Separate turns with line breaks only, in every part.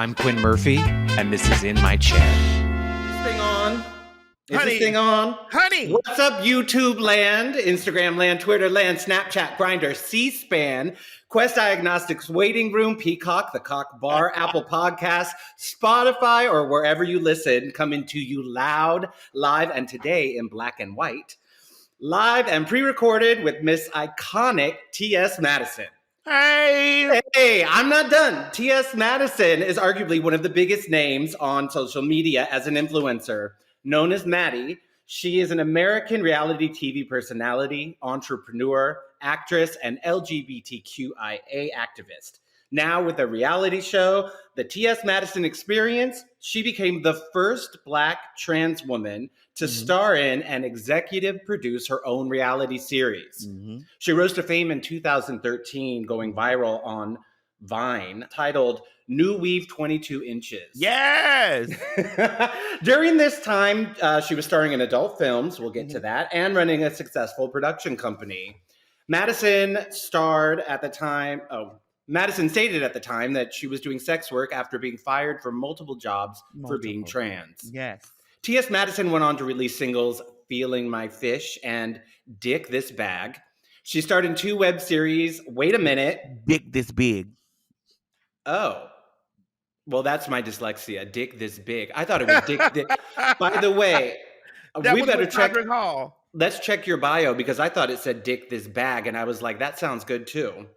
I'm Quinn Murphy, and this is In My Chair.
Thing on. Is
Honey.
this thing on?
Honey.
What's up, YouTube land, Instagram land, Twitter land, Snapchat, Grindr, C-SPAN, Quest Diagnostics Waiting Room, Peacock, The Cock Bar, Apple Podcasts, Spotify, or wherever you listen, coming to you loud, live, and today in black and white. Live and pre-recorded with Miss Iconic Ts Madison. Hey, I'm not done. Ts Madison is arguably one of the biggest names on social media as an influencer. Known as Maddie, she is an American reality TV personality, entrepreneur, actress, and LGBTQIA activist. Now with a reality show, the Ts Madison Experience, she became the first Black trans woman to star in and executive produce her own reality series. She rose to fame in 2013, going viral on Vine, titled New Weave 22 Inches.
Yes.
During this time, she was starring in adult films, we'll get to that, and running a successful production company. Madison stated at the time that she was doing sex work after being fired from multiple jobs for being trans.
Yes.
Ts Madison went on to release singles Feeling My Fish and Dick This Bag. She starred in 2 web series. Wait a minute.
Dick This Big.
Oh. Well, that's my dyslexia. Dick This Big. I thought it was Dick. By the way, we better check.
Hall.
Let's check your bio because I thought it said Dick This Bag, and I was like, that sounds good too.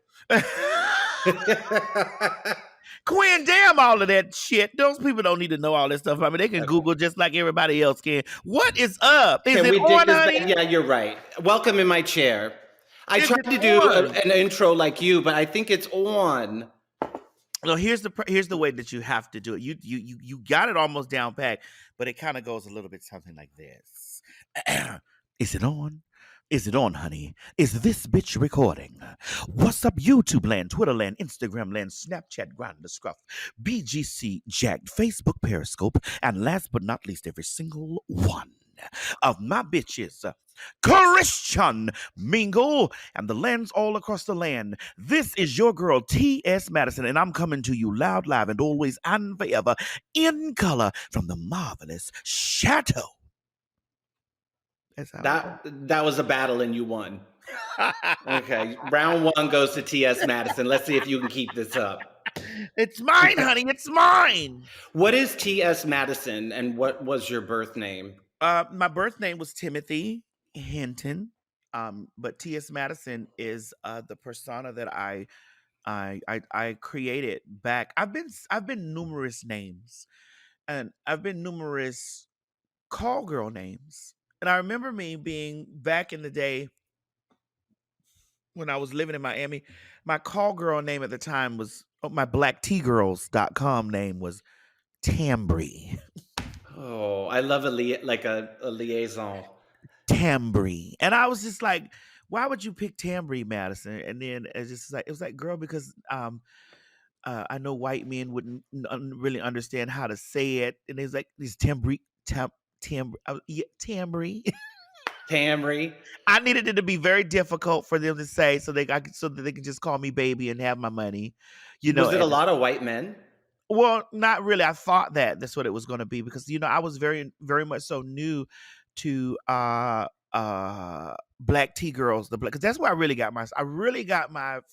Quinn, damn all of that shit. Those people don't need to know all this stuff. I mean, they can Google just like everybody else can. What is up? Is it on, honey?
Yeah, you're right. Welcome in my chair. I tried to do an intro like you, but I think it's on.
No, here's the way that you have to do it. You got it almost down pat, but it kind of goes a little bit something like this. Is it on? Is it on, honey? Is this bitch recording? What's up, YouTube land, Twitter land, Instagram land, Snapchat, Grindr, Scruff, BGC, Jacked, Facebook, Periscope, and last but not least, every single one of my bitches, Christian Mingle, and the lands all across the land. This is your girl, Ts Madison, and I'm coming to you loud, live, and always and forever in color from the marvelous Chateau.
That was a battle and you won. Okay, round 1 goes to Ts Madison. Let's see if you can keep this up.
It's mine, honey. It's mine.
What is Ts Madison, and what was your birth name?
My birth name was Timothy Hinton, but Ts Madison is the persona that I created back. I've been numerous names, and I've been numerous call girl names. And I remember me being back in the day when I was living in Miami, my call girl name at the time was, my blacktgirls.com name was Tambry.
Oh, I love a liaison.
Tambry. And I was just like, why would you pick Tambry, Madison? And then it was like, girl, because I know white men wouldn't really understand how to say it. And it's like, this Tambry. Tambry.
Tambry.
I needed it to be very difficult for them to say so that they could just call me baby and have my money. You know,
was it a lot of white men?
Well, not really. I thought that's what it was going to be because I was very, very much so new to Black Tea Girls, because that's where I really got my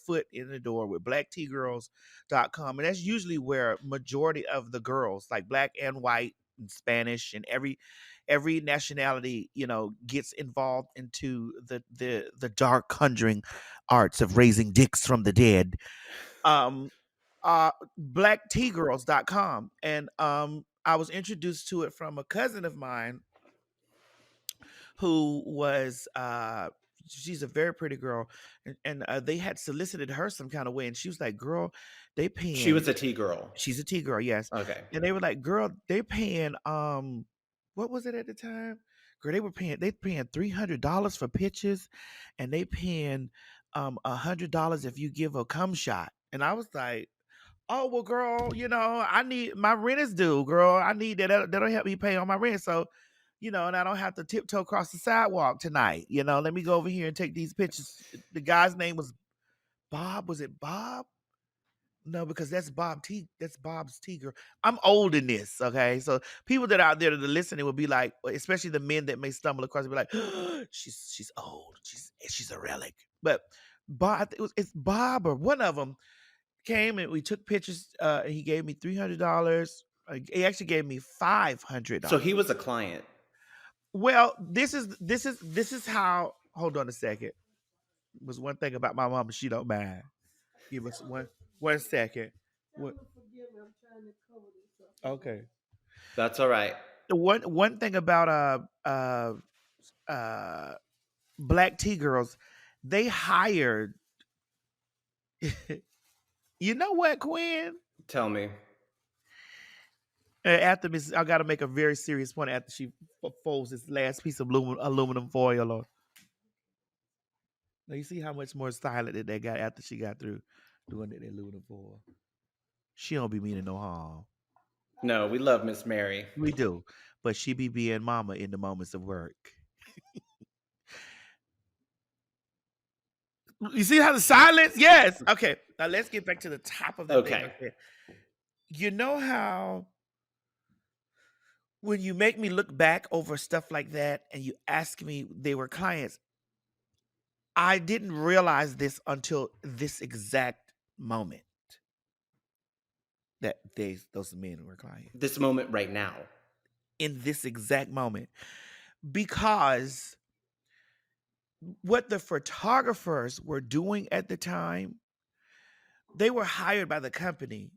foot in the door with blacktgirls.com, and that's usually where majority of the girls, like Black and white and Spanish and every nationality, gets involved into the dark conjuring arts of raising dicks from the dead. Blacktgirls.com, and I was introduced to it from a cousin of mine who was she's a very pretty girl, and they had solicited her some kind of way, and she was like, girl, they paying.
She was a T girl.
She's a T girl, yes.
Okay.
And they were like, girl, they paying what was it at the time? Girl, they paying $300 for pictures, and they paying $100 if you give a cum shot. And I was like, oh well, girl, I need, my rent is due, girl. I need that'll help me pay on my rent. So, and I don't have to tiptoe across the sidewalk tonight. Let me go over here and take these pictures. The guy's name was Bob. Was it Bob? No, because that's Bob T. That's Bob's T girl. I'm old in this, okay? So people that are out there that are listening will be like, especially the men that may stumble across it, be like, she's old. She's a relic. But Bob, it's Bob or one of them came and we took pictures. And he gave me $300. He actually gave me $500.
So he was a client.
Well, this is how. Hold on a second. Was one thing about my mama, she don't mind. Give us one second. Okay.
That's all right.
The one thing about Black Tea Girls, they hired. You know what, Quinn?
Tell me.
After Miss, I got to make a very serious point after she folds this last piece of aluminum foil on. Now you see how much more silent that they got after she got through doing that aluminum foil. She don't be meaning no harm.
No, we love Miss Mary.
We do, but she be being mama in the moments of work. You see how the silence? Yes. Okay. Now let's get back to the top of the
Okay.
thing. You know how when you make me look back over stuff like that and you ask me they were clients, I didn't realize this until this exact moment that those men were clients.
This moment right now.
In this exact moment. Because what the photographers were doing at the time, they were hired by the company.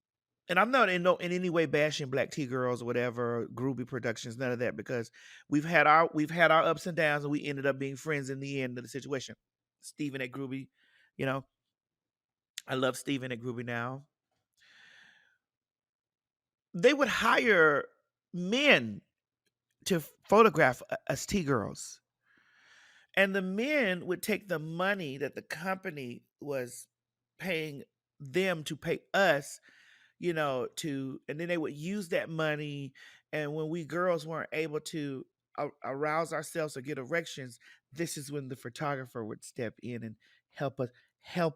And I'm not in any way bashing Black Tea Girls or whatever, Groovy Productions, none of that, because we've had our ups and downs, and we ended up being friends in the end of the situation. Steven at Groovy, you know, I love Steven at Groovy now. They would hire men to photograph us Tea Girls. And the men would take the money that the company was paying them to pay us, you know, and then they would use that money. And when we girls weren't able to arouse ourselves or get erections, this is when the photographer would step in and help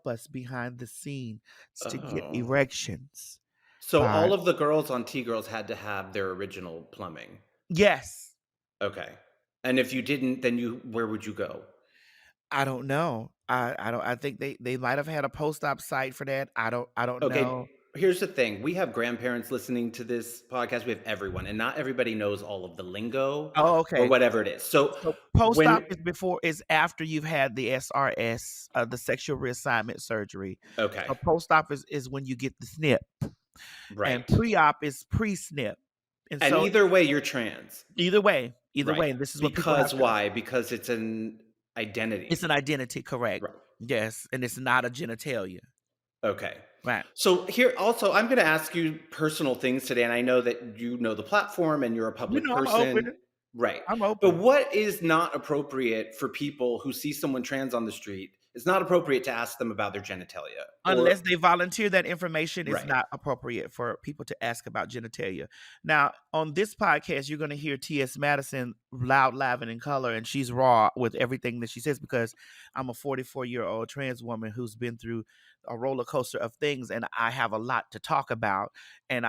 us behind the scene to get erections.
So all of the girls on Tea Girls had to have their original plumbing.
Yes.
Okay. And if you didn't, then where would you go?
I don't know. I think they might have had a post-op site for that. I don't know.
Here's the thing. We have grandparents listening to this podcast. We have everyone, and not everybody knows all of the lingo.
Oh, okay.
Or whatever it is. So
post-op is after you've had the SRS, the sexual reassignment surgery.
Okay.
So post-op is when you get the snip.
Right.
And pre-op is pre-snip.
And so, either way, you're trans.
Either way. And this is what
because why? Because it's an identity.
It's an identity, correct? Right. Yes, and it's not a genitalia.
Okay.
Right.
So here also, I'm going to ask you personal things today, and I know that you know the platform and you're a public person.
I'm open.
Right.
I'm open.
But what is not appropriate for people who see someone trans on the street? It's not appropriate to ask them about their genitalia.
Unless they volunteer that information, it's not appropriate for people to ask about genitalia. Now, on this podcast, you're going to hear Ts Madison loud, laughing in color, and she's raw with everything that she says because I'm a 44-year-old trans woman who's been through a roller coaster of things, and I have a lot to talk about, and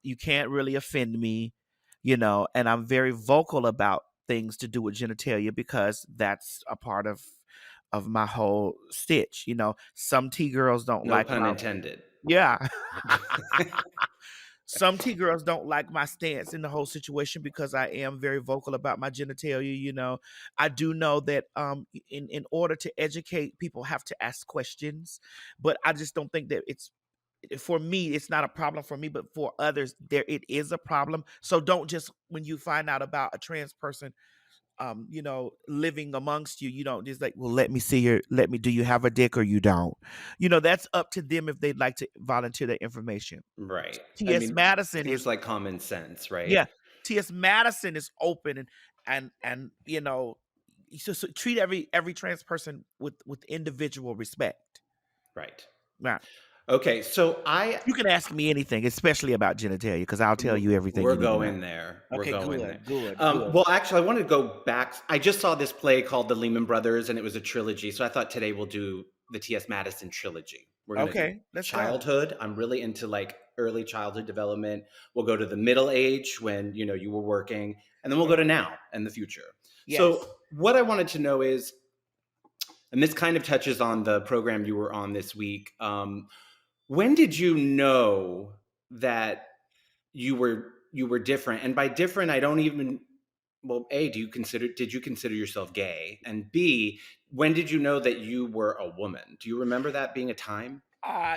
you can't really offend me, you know, and I'm very vocal about things to do with genitalia because that's a part of my whole stitch, you know. Some Tea Girls don't like
pun intended.
Yeah. Some Tea Girls don't like my stance in the whole situation because I am very vocal about my genitalia, you know. I do know that in order to educate, people have to ask questions, but I just don't think that for me, it's not a problem for me, but for others, it is a problem. So don't just, when you find out about a trans person, you know, living amongst you, you don't just like, well, do you have a dick or you don't? You know, that's up to them if they'd like to volunteer that information.
Right.
Ts Madison
is like common sense, right?
Yeah. Ts Madison is open and you know, so treat every trans person with individual respect.
Right.
Right.
Okay, so you
can ask me anything, especially about genitalia, because I'll tell you everything.
We're going there.
Okay,
we're going there.
Good.
Well, actually, I wanted to go back. I just saw this play called The Lehman Brothers, and it was a trilogy. So I thought today we'll do the Ts Madison trilogy. We're going to do
Okay, let's go.
childhood. I'm really into like early childhood development. We'll go to the middle age when, you were working, and then we'll go to
Okay.
now and the future.
Yes.
So, what I wanted to know is, and this kind of touches on the program you were on this week. When did you know that you were different? And by different, I don't even well, A, did you consider yourself gay? And B, when did you know that you were a woman? Do you remember that being a time?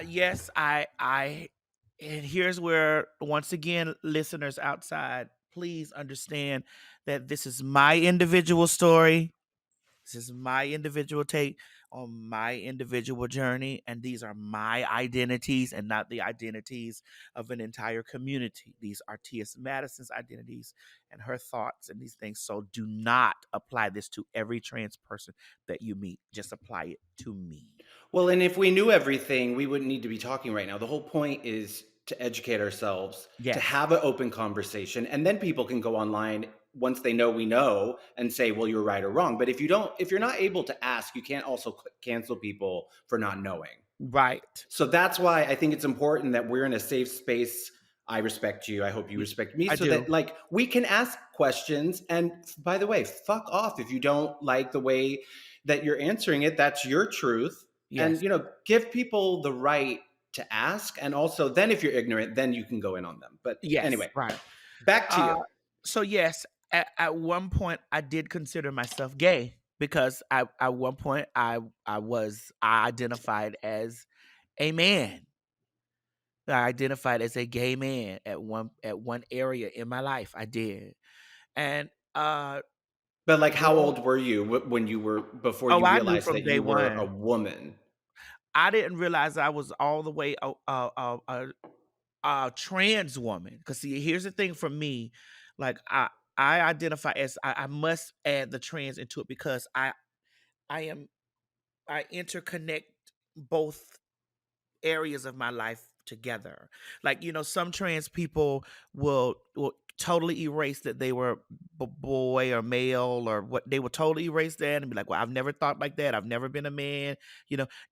Yes, and here's where, once again, listeners outside, please understand that this is my individual story. This is my individual take on my individual journey, and these are my identities and not the identities of an entire community. These are Ts Madison's identities and her thoughts and these things. So do not apply this to every trans person that you meet. Just apply it to me.
Well, and if we knew everything, we wouldn't need to be talking right now. The whole point is to educate ourselves, to
Yes.
have an open conversation, and then people can go online once they know we know and say, well, you're right or wrong. But if you're not able to ask, you can't also cancel people for not knowing.
Right.
So that's why I think it's important that we're in a safe space. I respect you. I hope you
Y-
respect me,
I
so that
do.
like we can ask questions. And by the way, fuck off if you don't like the way that you're answering it. That's your truth. And
Yes.
give people the right to ask. And also, then if you're ignorant, then you can go in on them. But
Yes.
anyway,
Right.
back to
Uh,
you.
so yes, at one point I did consider myself gay because at one point I identified as a man. I identified as a gay man at one area in my life. I did, and
But like, how
growing.
old were you when you were before
Oh,
you
I knew
realized
from
that
day
you were a
one.
woman?
I didn't realize I was all the way a trans woman. Because see, here's the thing for me, like I identify as I must add the trans into it because I am I interconnect both areas of my life together. Like, some trans people will totally erase that they were boy or male or what. They will totally erase that and be like, well, I've never thought like that. I've never been a man,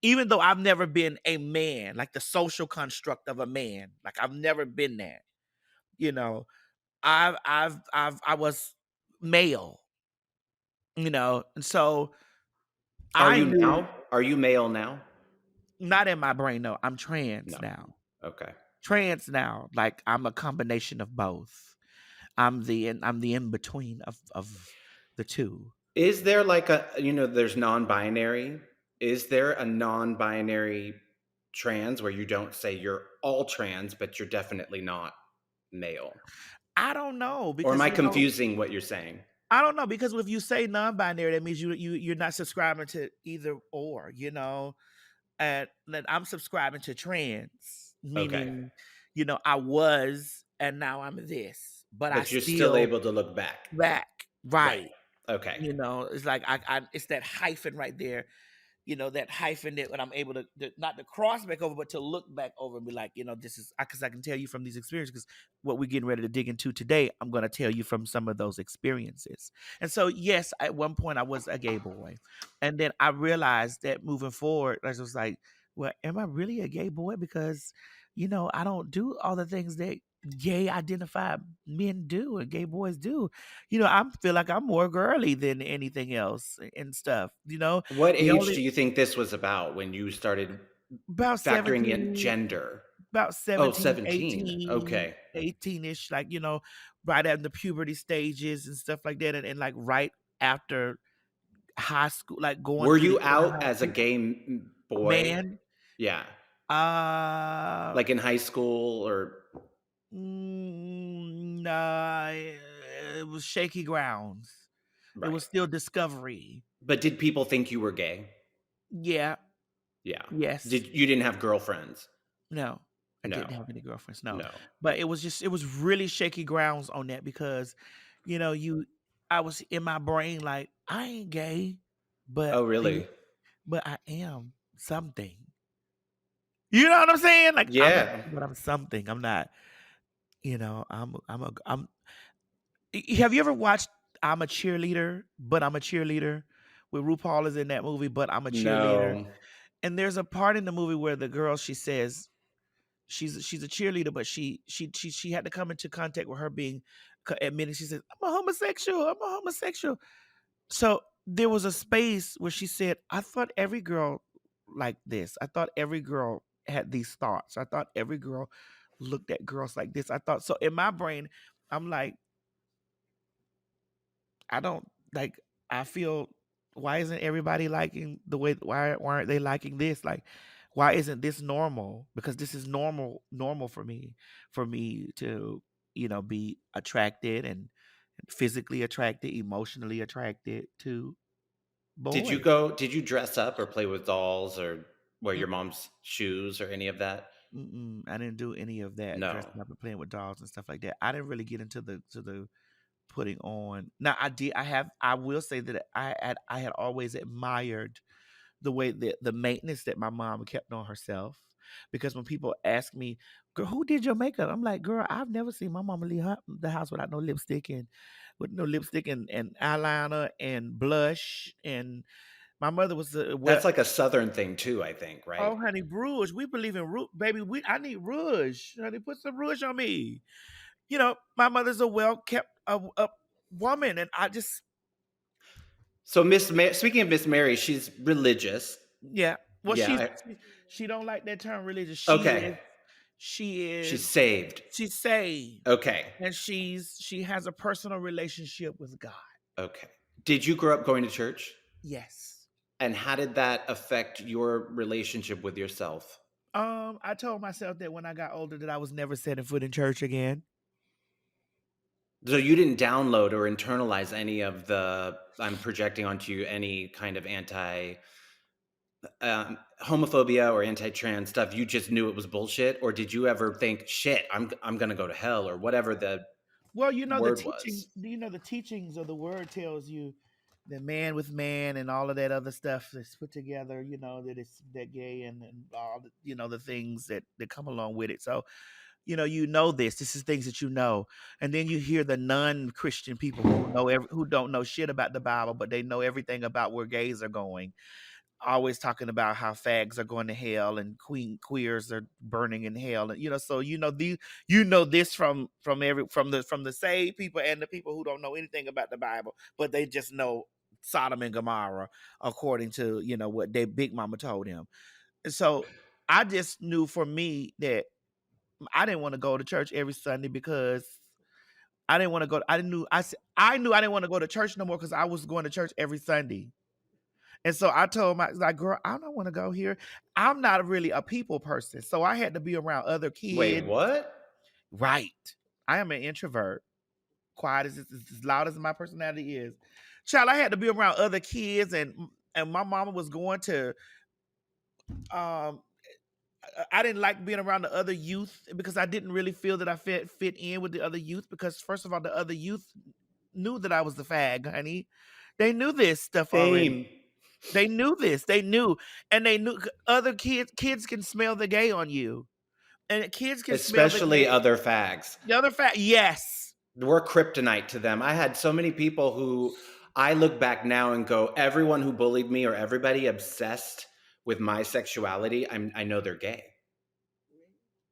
even though I've never been a man, like the social construct of a man. Like I've never been that, you know. I was male, and so
Are
I
you
knew.
now? Are you male now?
Not in my brain, no. I'm trans
No.
now.
Okay.
Trans now. Like I'm a combination of both. I'm the in between of the two.
Is there like there's non-binary? Is there a non-binary trans where you don't say you're all trans, but you're definitely not male?
I don't know
Or am
because
I confusing what you're saying?
I don't know because if you say non-binary, that means you're not subscribing to either or, and then I'm subscribing to trans,
Okay.
meaning, I was and now I'm this, but I
But you're still
still
able to look back.
back.
Right.
Right.
Okay.
It's like it's that hyphen right there, that hyphen that when I'm able to not to cross back over, but to look back over and be like, this is because I can tell you from these experiences, because what we're getting ready to dig into today, I'm going to tell you from some of those experiences. And so, yes, at one point I was a gay boy. And then I realized that moving forward, I was like, well, am I really a gay boy? Because, I don't do all the things that gay identified men do and gay boys do. I feel like I'm more girly than anything else and stuff.
What
The
age
only
do you think this was about when you started
about
factoring in
17,
gender?
about
Oh,
17,
17.
18,
Okay.
18-ish, like, right at the puberty stages and stuff like that. And like right after high school, like going
Were
through the
you
junior
out
high
as a gay boy?
man.
Yeah.
Uh
Like in high school or
nah, it was shaky grounds. It
right.
was still discovery.
But did people think you were gay?
Yeah.
Yeah.
Yes.
You didn't have girlfriends?
No, I
No.
didn't have any girlfriends. No,
No.
but it was really shaky grounds on that because, you know, you, I was in my brain like I ain't gay, but
Oh, really?
but I am something. You know what I'm saying? Like I'm not,
Yeah.
but I'm something. I'm not. I'm. Have you ever watched I'm a Cheerleader, but I'm a Cheerleader? With RuPaul is in that movie, but I'm a Cheerleader.
No.
And there's a part in the movie where the girl, she says she's a cheerleader, but she had to come into contact with her being admitted. She says, I'm a homosexual. I'm a homosexual. So there was a space where she said, I thought every girl like this. I thought every girl had these thoughts. I thought every girl looked at girls like this. I thought so in my brain, I'm like, I don't like I feel why isn't everybody liking the way why aren't they liking this? Like why isn't this normal? Because this is normal for me to, be attracted and physically attracted, emotionally attracted to boys.
Did you dress up or play with dolls or wear
Mm,
your mom's shoes or any of that?
I didn't do any of that,
No.
dressing up and playing with dolls and stuff like that. I didn't really get into the putting on. Now I did. I will say that I had always admired the way that the maintenance that my mom kept on herself. Because when people ask me, "Girl, who did your makeup?" I'm like, "Girl, I've never seen my mama leave the house without no lipstick and with no lipstick and eyeliner and blush." And my mother was
That's like a Southern thing too, I think, right?
oh, honey, rouge. We believe in rouge, baby. I need rouge. Honey, put some rouge on me. My mother's a well kept a woman, and I just
So speaking of Miss Mary, she's religious.
yeah. Well,
Yeah.
she don't like that term religious.
Okay.
She
She's
is
saved.
she's saved,
Okay.
and she has a personal relationship with God.
Okay. Did you grow up going to church?
Yes.
And how did that affect your relationship with yourself?
I told myself that when I got older that I was never setting foot in church again.
So you didn't download or internalize any of the I'm projecting onto you any kind of anti homophobia or anti-trans stuff. You just knew it was bullshit, or did you ever think, "Shit, I'm gonna go to hell," or whatever the
Well,
word was?
the teachings of the word tells you that man with man and all of that other stuff that's put together, that it's that gay and all the, the things that come along with it. So, this is things that and then you hear the non-Christian people who don't know shit about the Bible, but they know everything about where gays are going, always talking about how fags are going to hell and queers are burning in hell, and so this from the saved people and the people who don't know anything about the Bible, but they just know Sodom and Gomorrah according to what their big mama told him. And so I just knew for me that I didn't want to go to church every Sunday because I didn't want to go. I knew I didn't want to go to church no more because I was going to church every Sunday. And so I told my like, girl, I don't want to go here. I'm not really a people person, so I had to be around other
Wait,
kids.
what?
Right, I am an introvert, quiet as loud as my personality is. Child, I had to be around other kids, and my mama was going to. I didn't like being around the other youth because I didn't really feel that I fit in with the other youth because first of all, the other youth knew that I was the fag, honey. They knew this stuff already.
Same.
They knew this. They knew, and they knew other kids. Kids can smell the gay on you, and kids can smell the
Especially
gay.
other fags.
The other fact, yes,
We're kryptonite to them. I had so many people who I look back now and go, everyone who bullied me or everybody obsessed with my sexuality, I know they're gay.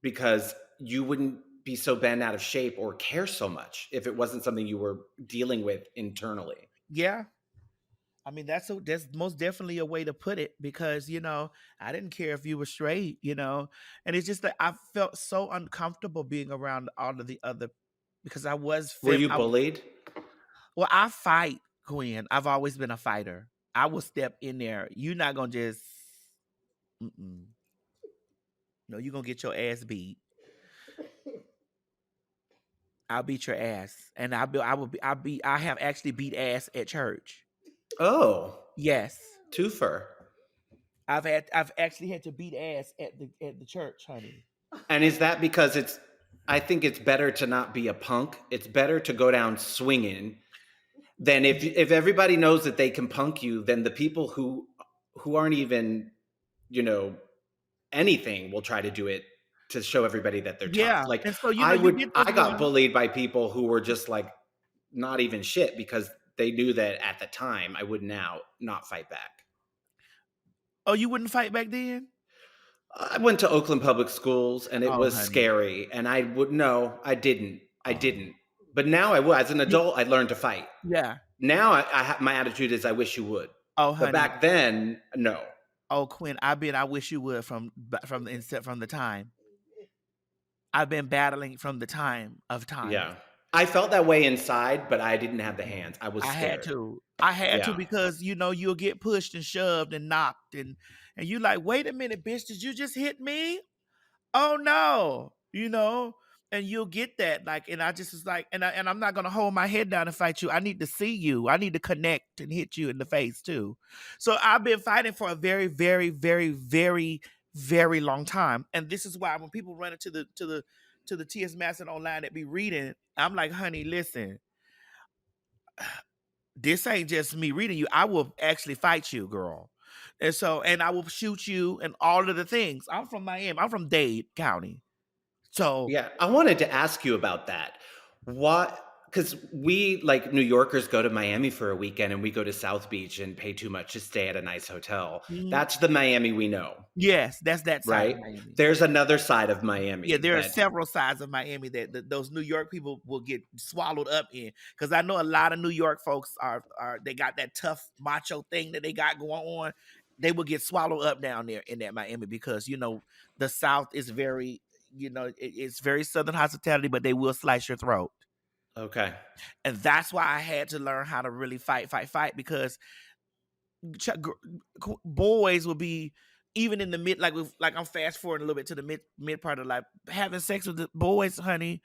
Because you wouldn't be so bent out of shape or care so much if it wasn't something you were dealing with internally.
yeah. I mean, that's most definitely a way to put it because I didn't care if you were straight, and it's just that I felt so uncomfortable being around all of the other because I was
Were you bullied?
well, I fight, Gwen. I've always been a fighter. I will step in there. You're not gonna just mm-mm. No, you're gonna get your ass beat. I'll beat your ass, and I have actually beat ass at church.
Oh,
Yes,
twofer.
I've actually had to beat ass at the church, honey.
And is that because I think it's better to not be a punk. It's better to go down swinging than if everybody knows that they can punk you, then the people who aren't even, you know, anything will try to do it to show everybody that they're tough.
Yeah,
Like
and so you get those
I got
ones.
bullied by people who were just like not even shit because they knew that at the time I would now not fight back.
Oh, you wouldn't fight back then?
I went to Oakland Public Schools, and it
Oh,
was
honey.
scary, and I would no, I didn't. I
Oh.
didn't. But now I would. As an
You
adult, I learned to fight.
yeah.
Now my attitude is, "I wish you would."
Oh,
But
honey.
back then, no.
Oh, Quinn, I wish you would from the time. I've been battling from the time of time.
Yeah. I felt that way inside, but I didn't have the hands. I was
I had
scared.
to. I had to
Yeah.
because you'll get pushed and shoved and knocked and you like, wait a minute, bitch, did you just hit me? Oh no, and you'll get that. Like, and I just was like, and I'm not gonna hold my head down and fight you. I need to see you. I need to connect and hit you in the face too. So I've been fighting for a very, very, very, very, very long time. And this is why when people run into the Ts Madison online that be reading, I'm like, honey, listen, this ain't just me reading you. I will actually fight you, girl. And I will shoot you and all of the things. I'm from Miami. I'm from Dade County. So
Yeah. I wanted to ask you about that. What because we like New Yorkers go to Miami for a weekend and we go to South Beach and pay too much to stay at a nice hotel.
mhm.
That's the Miami we know,
Yes, that's that side of
right?
Miami.
There's another side of
Yeah,
Miami
there are
that
several sides of Miami that those New York people will get swallowed up in. Because I know a lot of New York folks are they got that tough macho thing that they got going on. They will get swallowed up down there in that Miami because the South is very it's very Southern hospitality, but they will slice your throat.
okay.
And that's why I had to learn how to really fight because boys will be even in the mid like I'm fast forwarding a little bit to the mid part of life having sex with the boys, honey.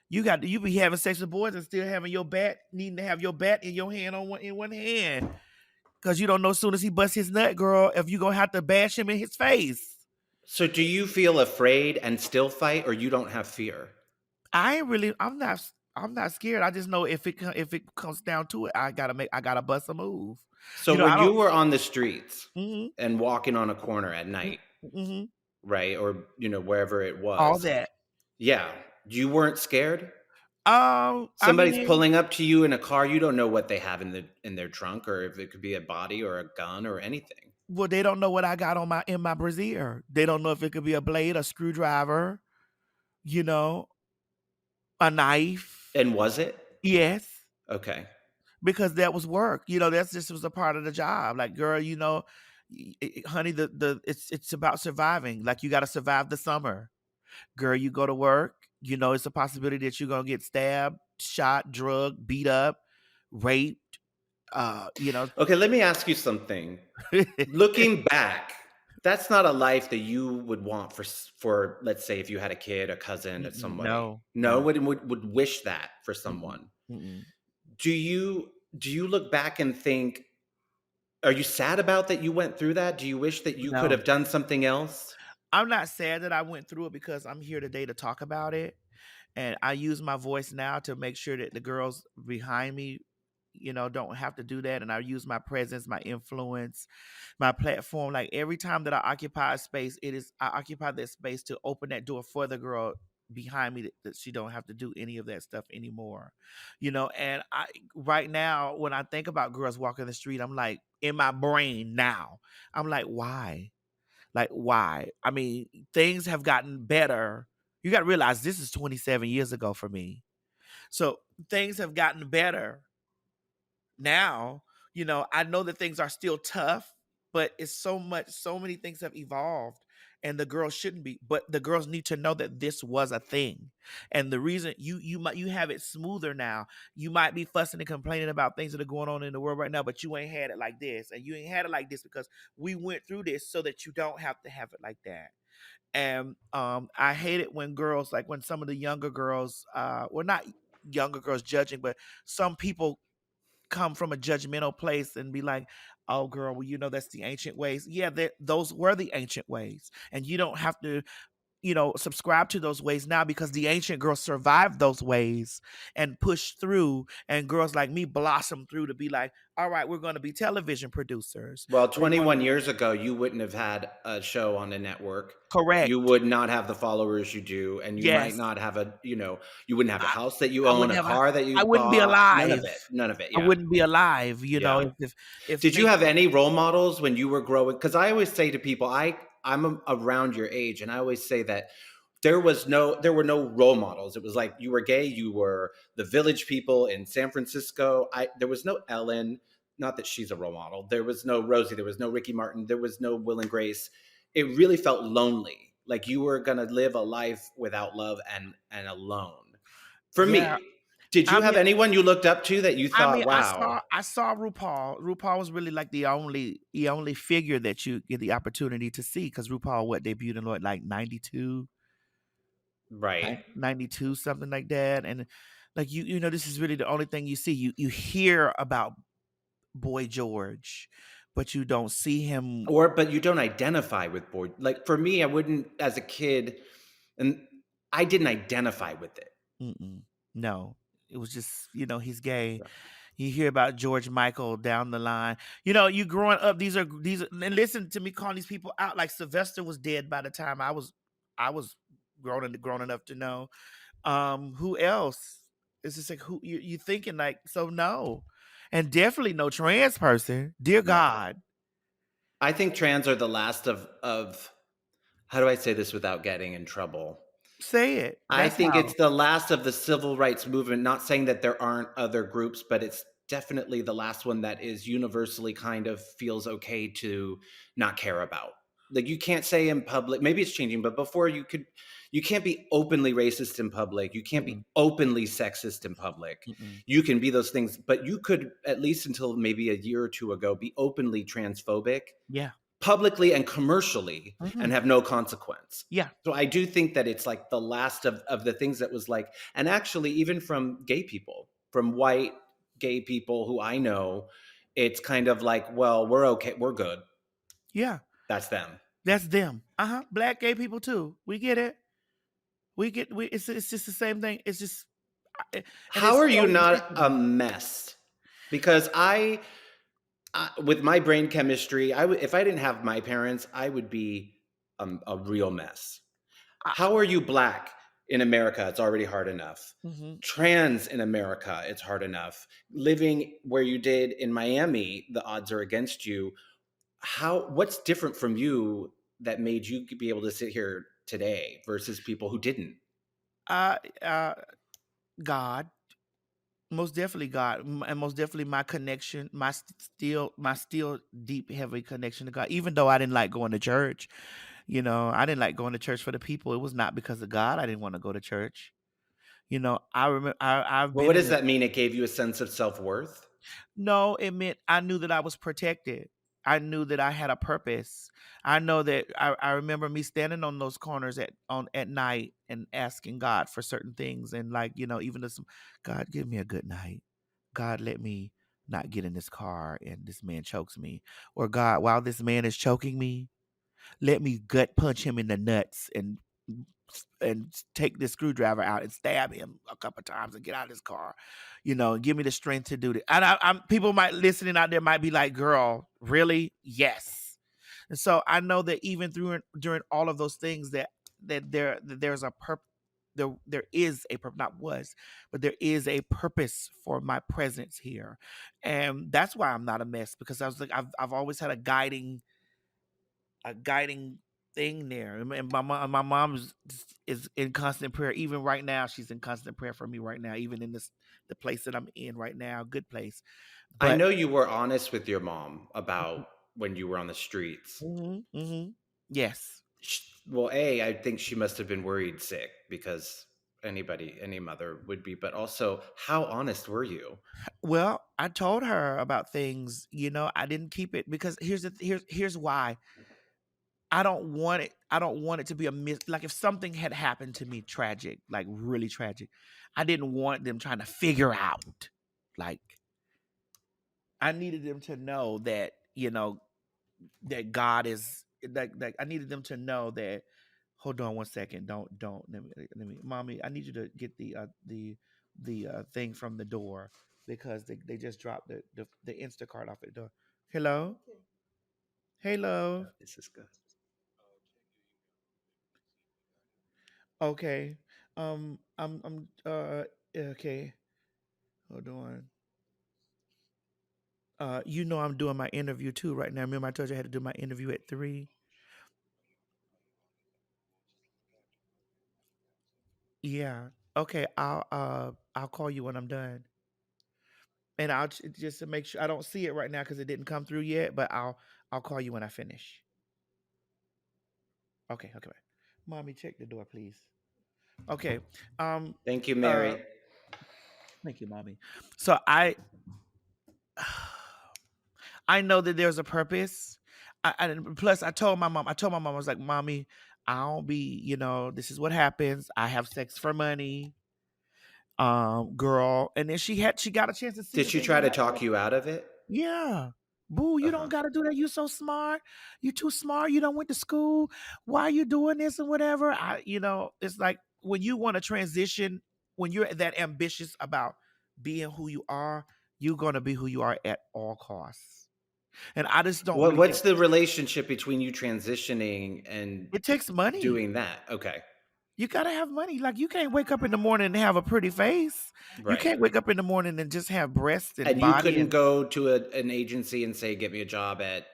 You be having sex with boys and still having your bat needing to have your bat in your hand in one hand because you don't know as soon as he busts his nut, girl, if you gonna have to bash him in his face.
So do you feel afraid and still fight, or you don't have fear?
I'm not scared. I just know if it comes down to it, I gotta bust a move.
So
I
when
don't.
you were on the streets
Hmm.
and walking on a corner at night,
Hmm.
right? Or, wherever it
All
was.
that.
Yeah. You weren't scared?
I
Somebody's
mean,
pulling up to you in a car, you don't know what they have in their trunk, or if it could be a body or a gun or anything.
well, they don't know what I got in my brassiere. They don't know if it could be a blade, a screwdriver, you know, a knife.
And was it?
Yes,
Okay.
because that was work. That's just was a part of the job. Like, girl, honey, it's about surviving. Like, you got to survive the summer. Girl, you go to work. It's a possibility that you're gonna get stabbed, shot, drugged, beat up, raped. You know.
Okay, let me ask you something. Looking back, that's not a life that you would want for let's say if you had a kid, a cousin, or
Mm-mm,
somebody.
no,
No,
no.
would wish that for
Mm-mm,
someone.
mm-mm.
Do you look back and think, are you sad about that you went through that? Do you wish that you could
No.
have done something else?
I'm not sad that I went through it because I'm here today to talk about it. And I use my voice now to make sure that the girls behind me, don't have to do that. And I use my presence, my influence, my platform. Like every time that I occupy a space, I occupy that space to open that door for the girl behind me that she don't have to do any of that stuff anymore. And I right now, when I think about girls walking the street, I'm like, in my brain now, I'm like, why? Like, why? I mean, things have gotten better. You got to realize this is 27 years ago for me. So things have gotten better now. I know that things are still tough, but it's so many things have evolved and the girls shouldn't be, but the girls need to know that this was a thing. And the reason you have it smoother now, you might be fussing and complaining about things that are going on in the world right now, but you ain't had it like this. And you ain't had it like this because we went through this so that you don't have to have it like that. And I hate it when girls, like when some of the younger girls, well, not younger girls judging, but some people come from a judgmental place and be like, oh girl, well, that's the ancient ways. Yeah, those were the ancient ways. And you don't have to subscribe to those ways now because the ancient girls survived those ways and pushed through, and girls like me blossomed through to be like, all right, we're going to be television producers.
Well,
We're going
21
to
years ago, you wouldn't have had a show on a network. You
correct.
would not have the followers you do, and you might
Yes.
not have you wouldn't have a
I,
house that you
I
own,
wouldn't
a
have
car that
I
you
wouldn't be
bought. None of
alive.
it. None of it.
I
Yeah.
wouldn't be alive,
Yeah.
if
Did you
things
have any role models when you were growing? Because I always say to people, I'm around your age, and I always say that there were no role models. It was like you were gay, you were the Village People in San Francisco. There was no Ellen, not that she's a role model. There was no Rosie, there was no Ricky Martin, there was no Will and Grace. It really felt lonely, like you were gonna live a life without love and alone. For
yeah.
me, did
I
you have
mean,
anyone you looked up to that you
I
thought,
mean, I
wow?
saw I saw RuPaul. RuPaul was really like the only figure that you get the opportunity to see because RuPaul debuted in like 92,
Right.
92, something like that, and like this is really the only thing you see. You hear about Boy George, but you don't see him.
But you don't identify with boy. Like for me, I wouldn't as a kid, and I didn't identify with it.
Mm-mm, no, it was just he's gay. You hear about George Michael down the line. You growing up. And listen to me calling these people out. Like Sylvester was dead by the time I was grown enough to know. Who else? It's just like who you thinking like so no, and definitely no trans person. Dear
No,
God,
I think trans are the last of. How do I say this without getting in trouble?
say it.
I
That's
think
how.
it's the last of the civil rights movement. Not saying that there aren't other groups, but it's definitely the last one that is universally kind of feels okay to not care about. Like you can't say in public, maybe it's changing, but before you can't be openly racist in public. You can't
Mm-mm,
be openly sexist in public.
mm-mm.
You can be those things, but you could, at least until maybe a year or two ago, be openly transphobic
Yeah.
publicly and commercially and
Hmm.
have no consequence.
Yeah.
So I do think that it's like the last of the things that was like, and actually even from gay people, from white gay people who I know, it's kind of like, well, we're okay, we're good.
Yeah.
That's them.
That's them. Black gay people too. We get it. It's just the same thing. It's just and
How
it's
are you
so
not a
ridiculous.
mess? Because with my brain chemistry, if I didn't have my parents, I would be a real mess.
I,
How are you black in America? It's already hard enough.
mhm.
Trans in America, it's hard enough. Living where you did in Miami, the odds are against you. What's different from you that made you be able to sit here today versus people who didn't?
uh, uh, God, most definitely God, and most definitely my connection, my still deep, heavy connection to God. Even though I didn't like going to church, I didn't like going to church for the people. It was not because of God. I didn't want to go to church. I remember I've
Well,
been
what
in
does
the
that mean? It gave you a sense of self-worth?
no, it meant I knew that I was protected. I knew that I had a purpose. I know that I remember me standing on those corners at night and asking God for certain things and like, even this God give me a good night. God let me not get in this car and this man chokes me. Or God, while this man is choking me, let me gut punch him in the nuts and take this screwdriver out and stab him a couple times and get out of his car, give me the strength to do that. And I'm people might listening out there might be like, girl, really? Yes. And so I know that even during all of those things there's a purpose. There is a purpose, not was, but there is a purpose for my presence here, and that's why I'm not a mess because I was like I've always had a guiding thing there. And my mom is in constant prayer. Even right now, she's in constant prayer for me right now, even in the place that I'm in right now, good place.
I
But
know you were honest with your mom about when you were on the streets.
yes.
Well, I think she must have been worried sick because any mother would be. But also, how honest were you?
Well, I told her about things, I didn't keep it because here's why. I don't want it to be a like if something had happened to me tragic, like really tragic. I didn't want them trying to figure out like I needed them to know that, that God is that I needed them to know that Hold on one second. Don't. Let me. Mommy, I need you to get the thing from the door because they just dropped the Instacart off at the door. Hello. Hey,
Oh,
love.
this is good.
Okay. I'm okay. Hold on. You know I'm doing my interview too right now. Remember I told you I had to do my interview at 3. Yeah. Okay. I'll call you when I'm done. And just to make sure I don't see it right now because it didn't come through yet, but I'll call you when I finish. Okay, okay. Mommy, check the door, please. Okay. Um
Thank you,
uh
Mary.
Thank you, mommy. So I know that there's a purpose. Plus I told my mom, I was like, Mommy, I don't be, this is what happens. I have sex for money, girl. And then she got a chance to see
Did
it.
she
Then
try to
like,
talk you out of it?
yeah. Boo, you don't
Uh-huh.
gotta do that. You so smart. You too smart. You don't went to school. Why you doing this and whatever? It's like when you want to transition, when you're that ambitious about being who you are, you're gonna be who you are at all costs. And I just don't really think
What's the relationship between you transitioning and
it takes money.
doing that? Okay.
You gotta have money. Like you can't wake up in the morning and have a pretty face. You
Right.
can't wake up in the morning and just have breasts and
And you
body
couldn't
and
go to an agency and say, get me a job at,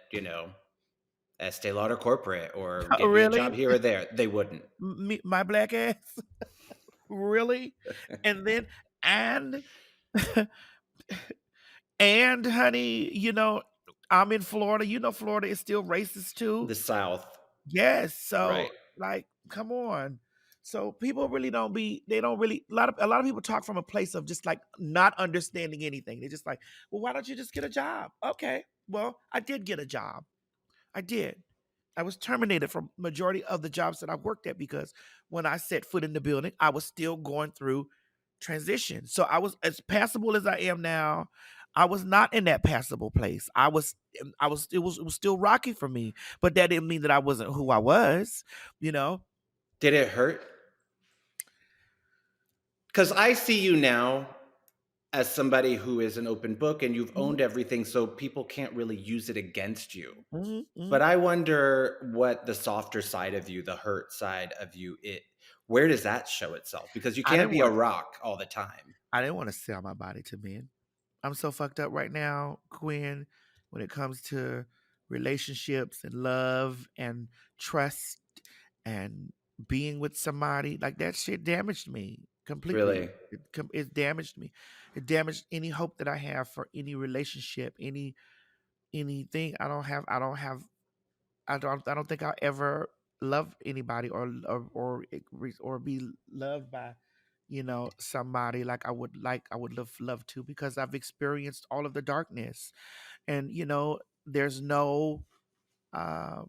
Estee Lauder Corporate or
oh,
get me a job
really?
here or there. They wouldn't.
My black ass? Really? And then and and honey, I'm in Florida. Florida is still racist too.
The South.
Yes. So
Right.
like, come on. So people really don't be they don't really a lot of people talk from a place of just like not understanding anything. They're just like, well, why don't you just get a job? Okay. Well, I did get a job. I did. I was terminated from majority of the jobs that I worked at because when I set foot in the building, I was still going through transition. So I was as passable as I am now. I was not in that passable place. It was still rocky for me, but that didn't mean that I wasn't who I was, you know.
Did it hurt? Because I see you now as somebody who is an open book and you've
Mhm,
owned everything, so people can't really use it against you.
mhm, mhm.
But I wonder what the softer side of you, the hurt side of you, where does that show itself? Because you
I
can't
didn't
be a
want
rock all the time.
I didn't want to sell my body to men. I'm so fucked up right now, Quinn, when it comes to relationships and love and trust and being with somebody. Like that shit damaged me completely.
Really.
It damaged me. It damaged any hope that I have for any relationship, anything. I don't think I'll ever love anybody or be loved by somebody like I would love to because I've experienced all of the darkness and there's no uh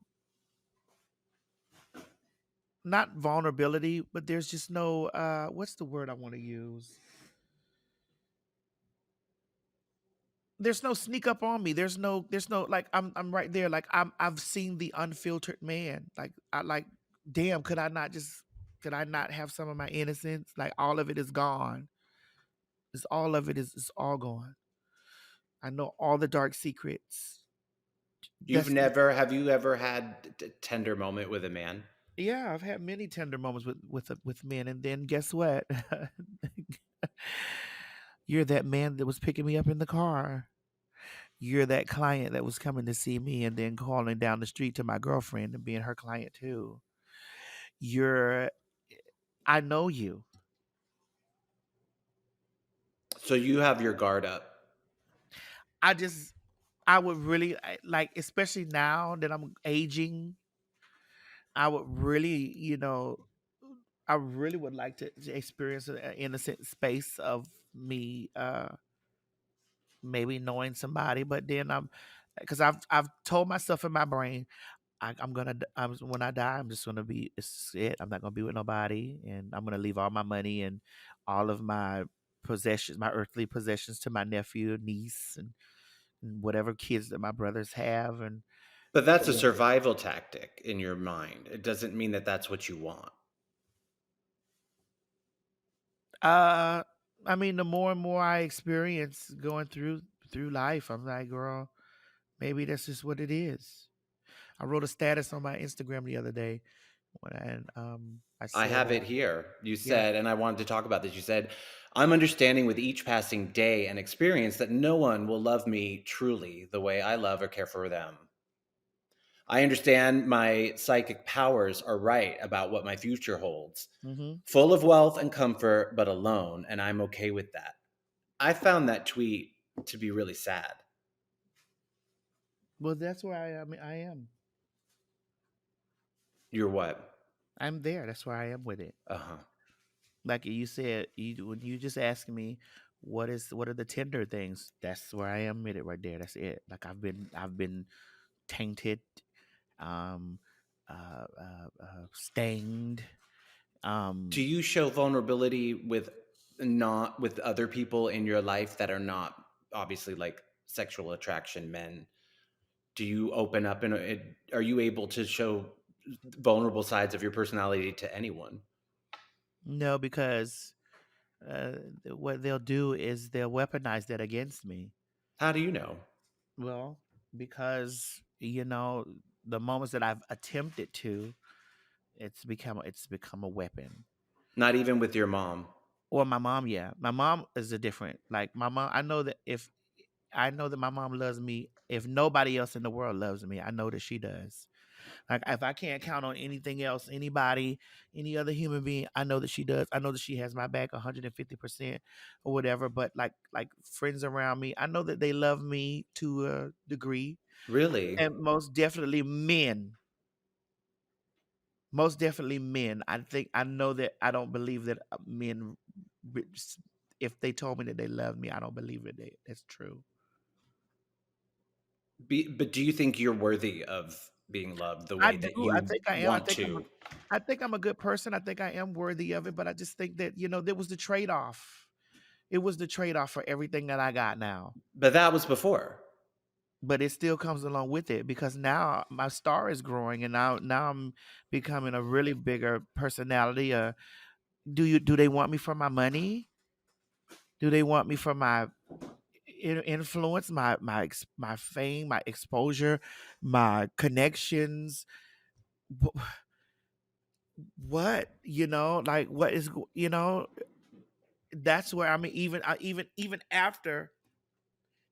not vulnerability but there's just no what's the word I want to use. There's no sneak up on me. There's no like I'm right there. Like I've seen the unfiltered man. Like I like damn, could I not have some of my innocence? Like all of it is gone. It's all of it is all gone. I know all the dark secrets. That's
Have you ever had a tender moment with a man?
yeah, I've had many tender moments with men and then guess what? You're that man that was picking me up in the car. You're that client that was coming to see me and then calling down the street to my girlfriend and being her client too. You're I know you.
So you have your guard up.
I just I would really like especially now that I'm aging, I would really, I really would like to experience an innocent space of me maybe knowing somebody, but then because I've told myself in my brain I'm gonna when I die I'm just gonna be it's it I'm not gonna be with nobody and I'm gonna leave all my money and all of my possessions my earthly possessions to my nephew niece and whatever kids that my brothers have
But that's a survival tactic in your mind. It doesn't mean that that's what you want.
Uh, I mean, the more and more I experience going through life, I'm like, girl, maybe that's just what it is. I wrote a status on my Instagram the other day, and I
I
said,
have it here. You
yeah,
said, and I wanted to talk about this. You said, I'm understanding with each passing day and experience that no one will love me truly the way I love or care for them. I understand my psychic powers are right about what my future holds.
hmm
Full of wealth and comfort, but alone, and I'm okay with that. I found that tweet to be really sad.
well, that's where I am. I am.
You're what?
I'm there. That's where I am with it.
Uh huh.
Like you said, when you just asked me what are the tender things, that's where I am with it right there. That's it. Like I've been tainted, um, stained.
Do
Um,
you show vulnerability with not with other people in your life that are not obviously like sexual attraction men? Do you open up and are you able to show vulnerable sides of your personality to anyone?
no, because what they'll do is they'll weaponize that against me.
How do you know?
Well, because the moments that I've attempted to, it's become a weapon.
Not even with your mom.
Or my mom, yeah. My mom is a different. Like my mom, I know that my mom loves me. If nobody else in the world loves me, I know that she does. Like if I can't count on anything else, anybody, any other human being, I know that she does. I know that she has my back 150% or whatever. But like friends around me, I know that they love me to a degree.
Really?
And most definitely men. Most definitely men. I know that I don't believe that men, if they told me that they love me, I don't believe that that's true.
But do you think you're worthy of being loved the
I
way that
do. I
you
think I am.
want to?
I think I'm a good person. I think I am worthy of it. But I just think that there was the trade off. It was the trade off for everything that I got now.
But that was before.
But it still comes along with it because now my star is growing, and now I'm becoming a really bigger personality. Do they want me for my money? Do they want me for my influence, my fame, my exposure, my connections? What like what is that's where I mean even after,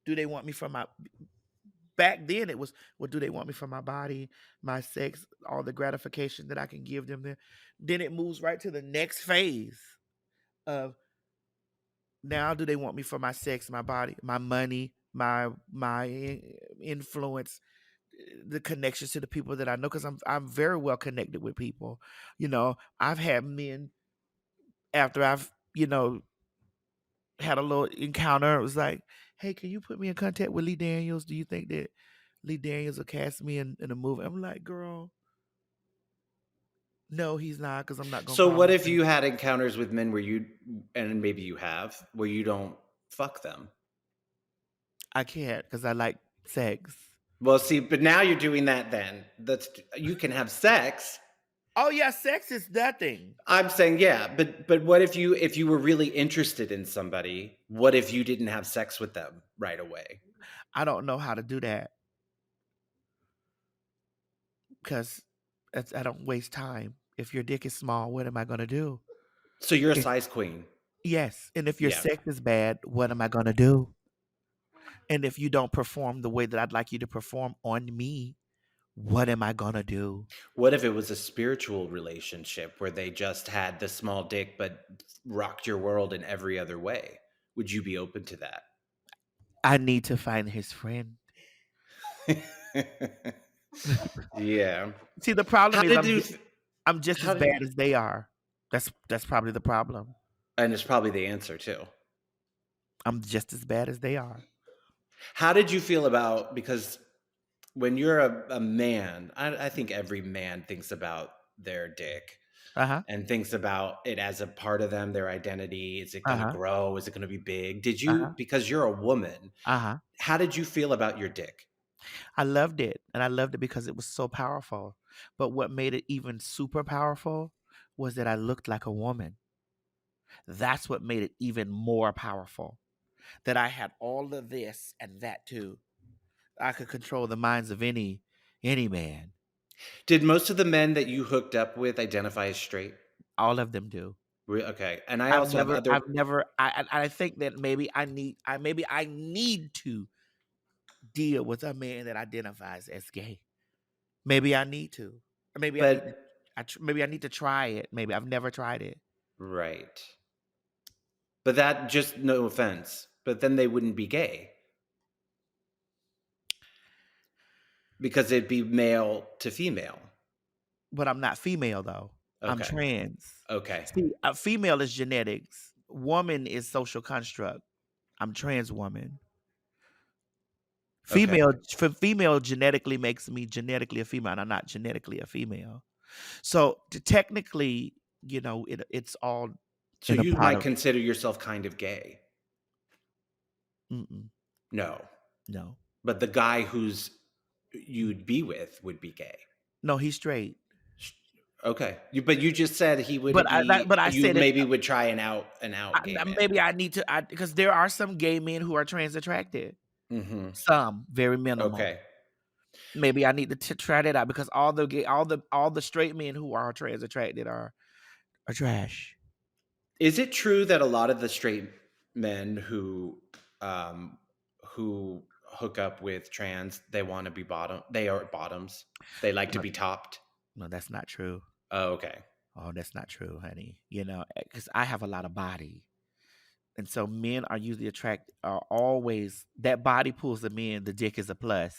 do they want me for my back then it was, well, do they want me for my body, my sex, all the gratification that I can give them there? Then it moves right to the next phase of, now do they want me for my sex, my body, my money, my influence, the connections to the people that I know, because I'm very well connected with people. I've had men, after I've had a little encounter, it was like, hey, can you put me in contact with Lee Daniels? Do you think that Lee Daniels will cast me in a movie? I'm like, girl, no, he's not, because I'm not gonna
So
call
what if
myself.
you had encounters with men where you, and maybe you have, where you don't fuck them?
I can't because I like sex.
Well, see, but now you're doing that then. That's you can have sex.
Oh yeah, sex is nothing.
I'm saying yeah, but what if you were really interested in somebody, what if you didn't have sex with them right away?
I don't know how to do that because I don't waste time. If your dick is small, what am I gonna do?
So you're a
If,
size queen.
yes, and if your
Yeah.
sex is bad, what am I gonna do? And if you don't perform the way that I'd like you to perform on me, what am I gonna do?
What if it was a spiritual relationship where they just had the small dick but rocked your world in every other way? Would you be open to that?
I need to find his friend.
Yeah.
See, the problem
How
is
did you
I'm just
how
as
did
bad as they are. That's probably the problem.
and it's probably the answer too.
I'm just as bad as they are.
How did you feel about because when you're a man, I think every man thinks about their dick
Uh huh.
and thinks about it as a part of them, their identity. Is it
Uh
going to
huh.
grow? Is it going to be big? Did
Uh
you,
huh.
because you're a woman,
Uh huh.
how did you feel about your dick?
I loved it, and I loved it because it was so powerful. But what made it even super powerful was that I looked like a woman. That's what made it even more powerful. That I had all of this and that too. I could control the minds of any man.
Did most of the men that you hooked up with identify as straight?
All of them do.
Okay. And I also have other.
I think that maybe I need to deal with a man that identifies as gay. Maybe I need to. Or maybe I need to.
But
Maybe I need to try it. Maybe I've never tried it.
right. But that, just no offense, but then they wouldn't be gay because it'd be male to female.
But I'm not female though. I'm
Okay.
trans.
Okay.
See, female is genetics. Woman is social construct. I'm trans woman.
Okay.
Female genetically makes me genetically a female, and I'm not genetically a female. So technically, it's all
So
in a
you
pot
might
of.
consider yourself kind of gay.
Mm-mm,
No.
no,
But the guy who's you'd be with would be gay.
no, he's straight.
Okay. But you just said he would
But
be,
I
you
said it.
maybe would try an out gay man.
Maybe I need to, because there are some gay men who are trans attracted.
Mm-hmm.
Some very minimal.
Okay.
Maybe I need to try that out because all the straight men who are trans attracted are trash.
Is it true that a lot of the straight men who hook up with trans, they want to be they are bottoms? They like to be topped?
No, that's not true.
Oh, okay.
Oh, that's not true, honey. Because I have a lot of body. And so men are usually are always, that body pulls them in, the dick is a plus.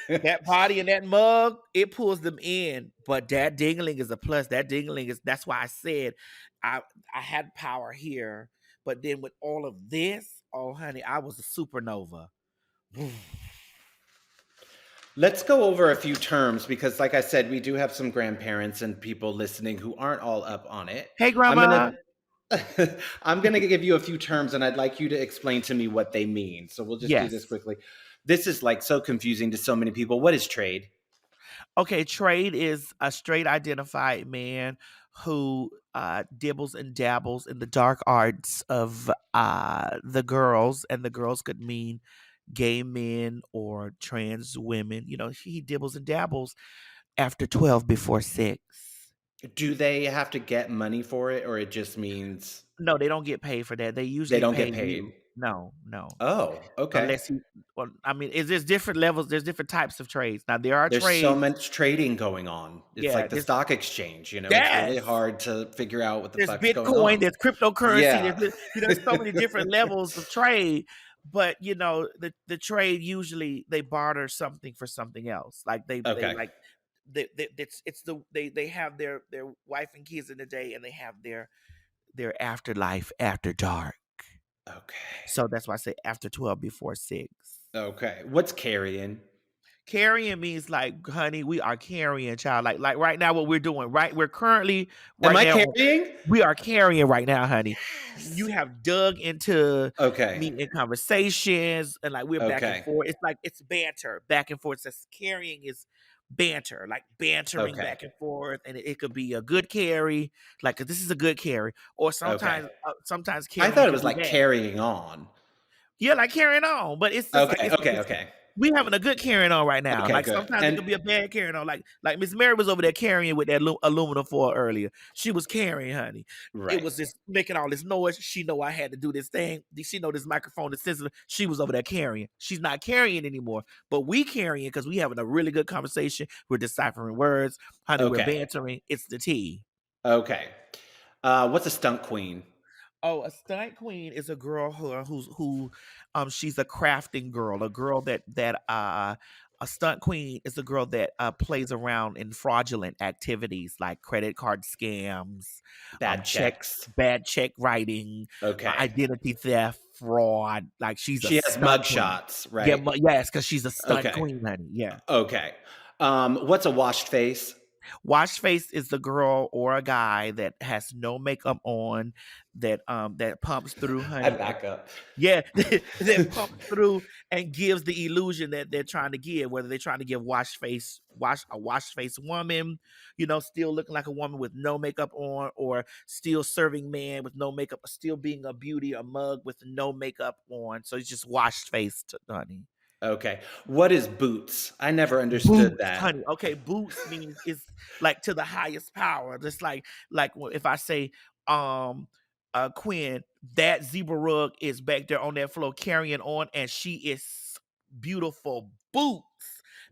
That body and that mug, it pulls them in, but that dingling is a plus. That's why I said I had power here, but then with all of this, oh honey, I was a supernova.
Let's go over a few terms because, like I said, we do have some grandparents and people listening who aren't all up on it.
Hey, Grandma.
I'm gonna give you a few terms, and I'd like you to explain to me what they mean. So we'll just do this quickly. This is like so confusing to so many people. What is trade?
Okay, trade is a straight identified man who dibbles and dabbles in the dark arts of the girls, and the girls could mean gay men or trans women. He dibbles and dabbles after 12 before 6.
Do they have to get money for it, or it just means
No, they don't get paid for that. They usually
don't
pay
get paid?
you. No.
Oh, okay.
Unless there's different levels. There's different types of trades. Now there's trades.
So much trading going on. It's like the stock exchange. It's really hard to figure out what the fuck's going on.
There's Bitcoin. There's cryptocurrency. Yeah. There's so many different levels of trade. But the trade usually they barter something for something else. Like they have their wife and kids in the day, and they have their afterlife after dark.
Okay.
So that's why I say after 12 before 6.
Okay. What's carrying?
Carrying means like, honey, we are carrying, child. Like right now, what we're doing, right? We're currently
Am I carrying?
We are carrying right now, honey. Yes. You have dug into me in conversations, and like we're back and forth. It's like it's banter, back and forth. Says carrying is banter, like bantering back and forth, and it could be a good carry, like this is a good carry, or sometimes
I thought it was like carrying on.
Yeah, like carrying on, but it's just
okay.
We having a good carrying on right now.
Okay,
like
good.
Sometimes it could be a bad carrying on. Like Miss Mary was over there carrying with that aluminum foil earlier. She was carrying, honey. Right. It was just making all this noise. She know I had to do this thing. She know this microphone is sensitive. She was over there carrying. She's not carrying anymore, but we carrying because we having a really good conversation. We're deciphering words, honey. We're bantering. It's the tea.
Okay. What's a stunt queen?
Oh, a stunt queen is a girl who she's a crafting girl, a girl that a stunt queen is a girl that plays around in fraudulent activities like credit card scams,
bad
check writing, identity theft, fraud. Like she
has mug shots, right?
Yeah, yes, because she's a stunt queen, honey. Yeah.
Okay. What's a washed face?
Wash face is the girl or a guy that has no makeup on, that pumps through,
I
honey, and
back up.
yeah, that pumps through and gives the illusion that they're trying to give, whether they're trying to give a wash face woman, still looking like a woman with no makeup on, or still serving man with no makeup, still being a beauty, a mug with no makeup on. So it's just washed face, honey.
Okay. What is boots? I never understood
Boots,
that.
honey. Okay, boots means it's like to the highest power. Just like if I say, Quinn, that zebra rug is back there on that floor carrying on, and she is beautiful boots,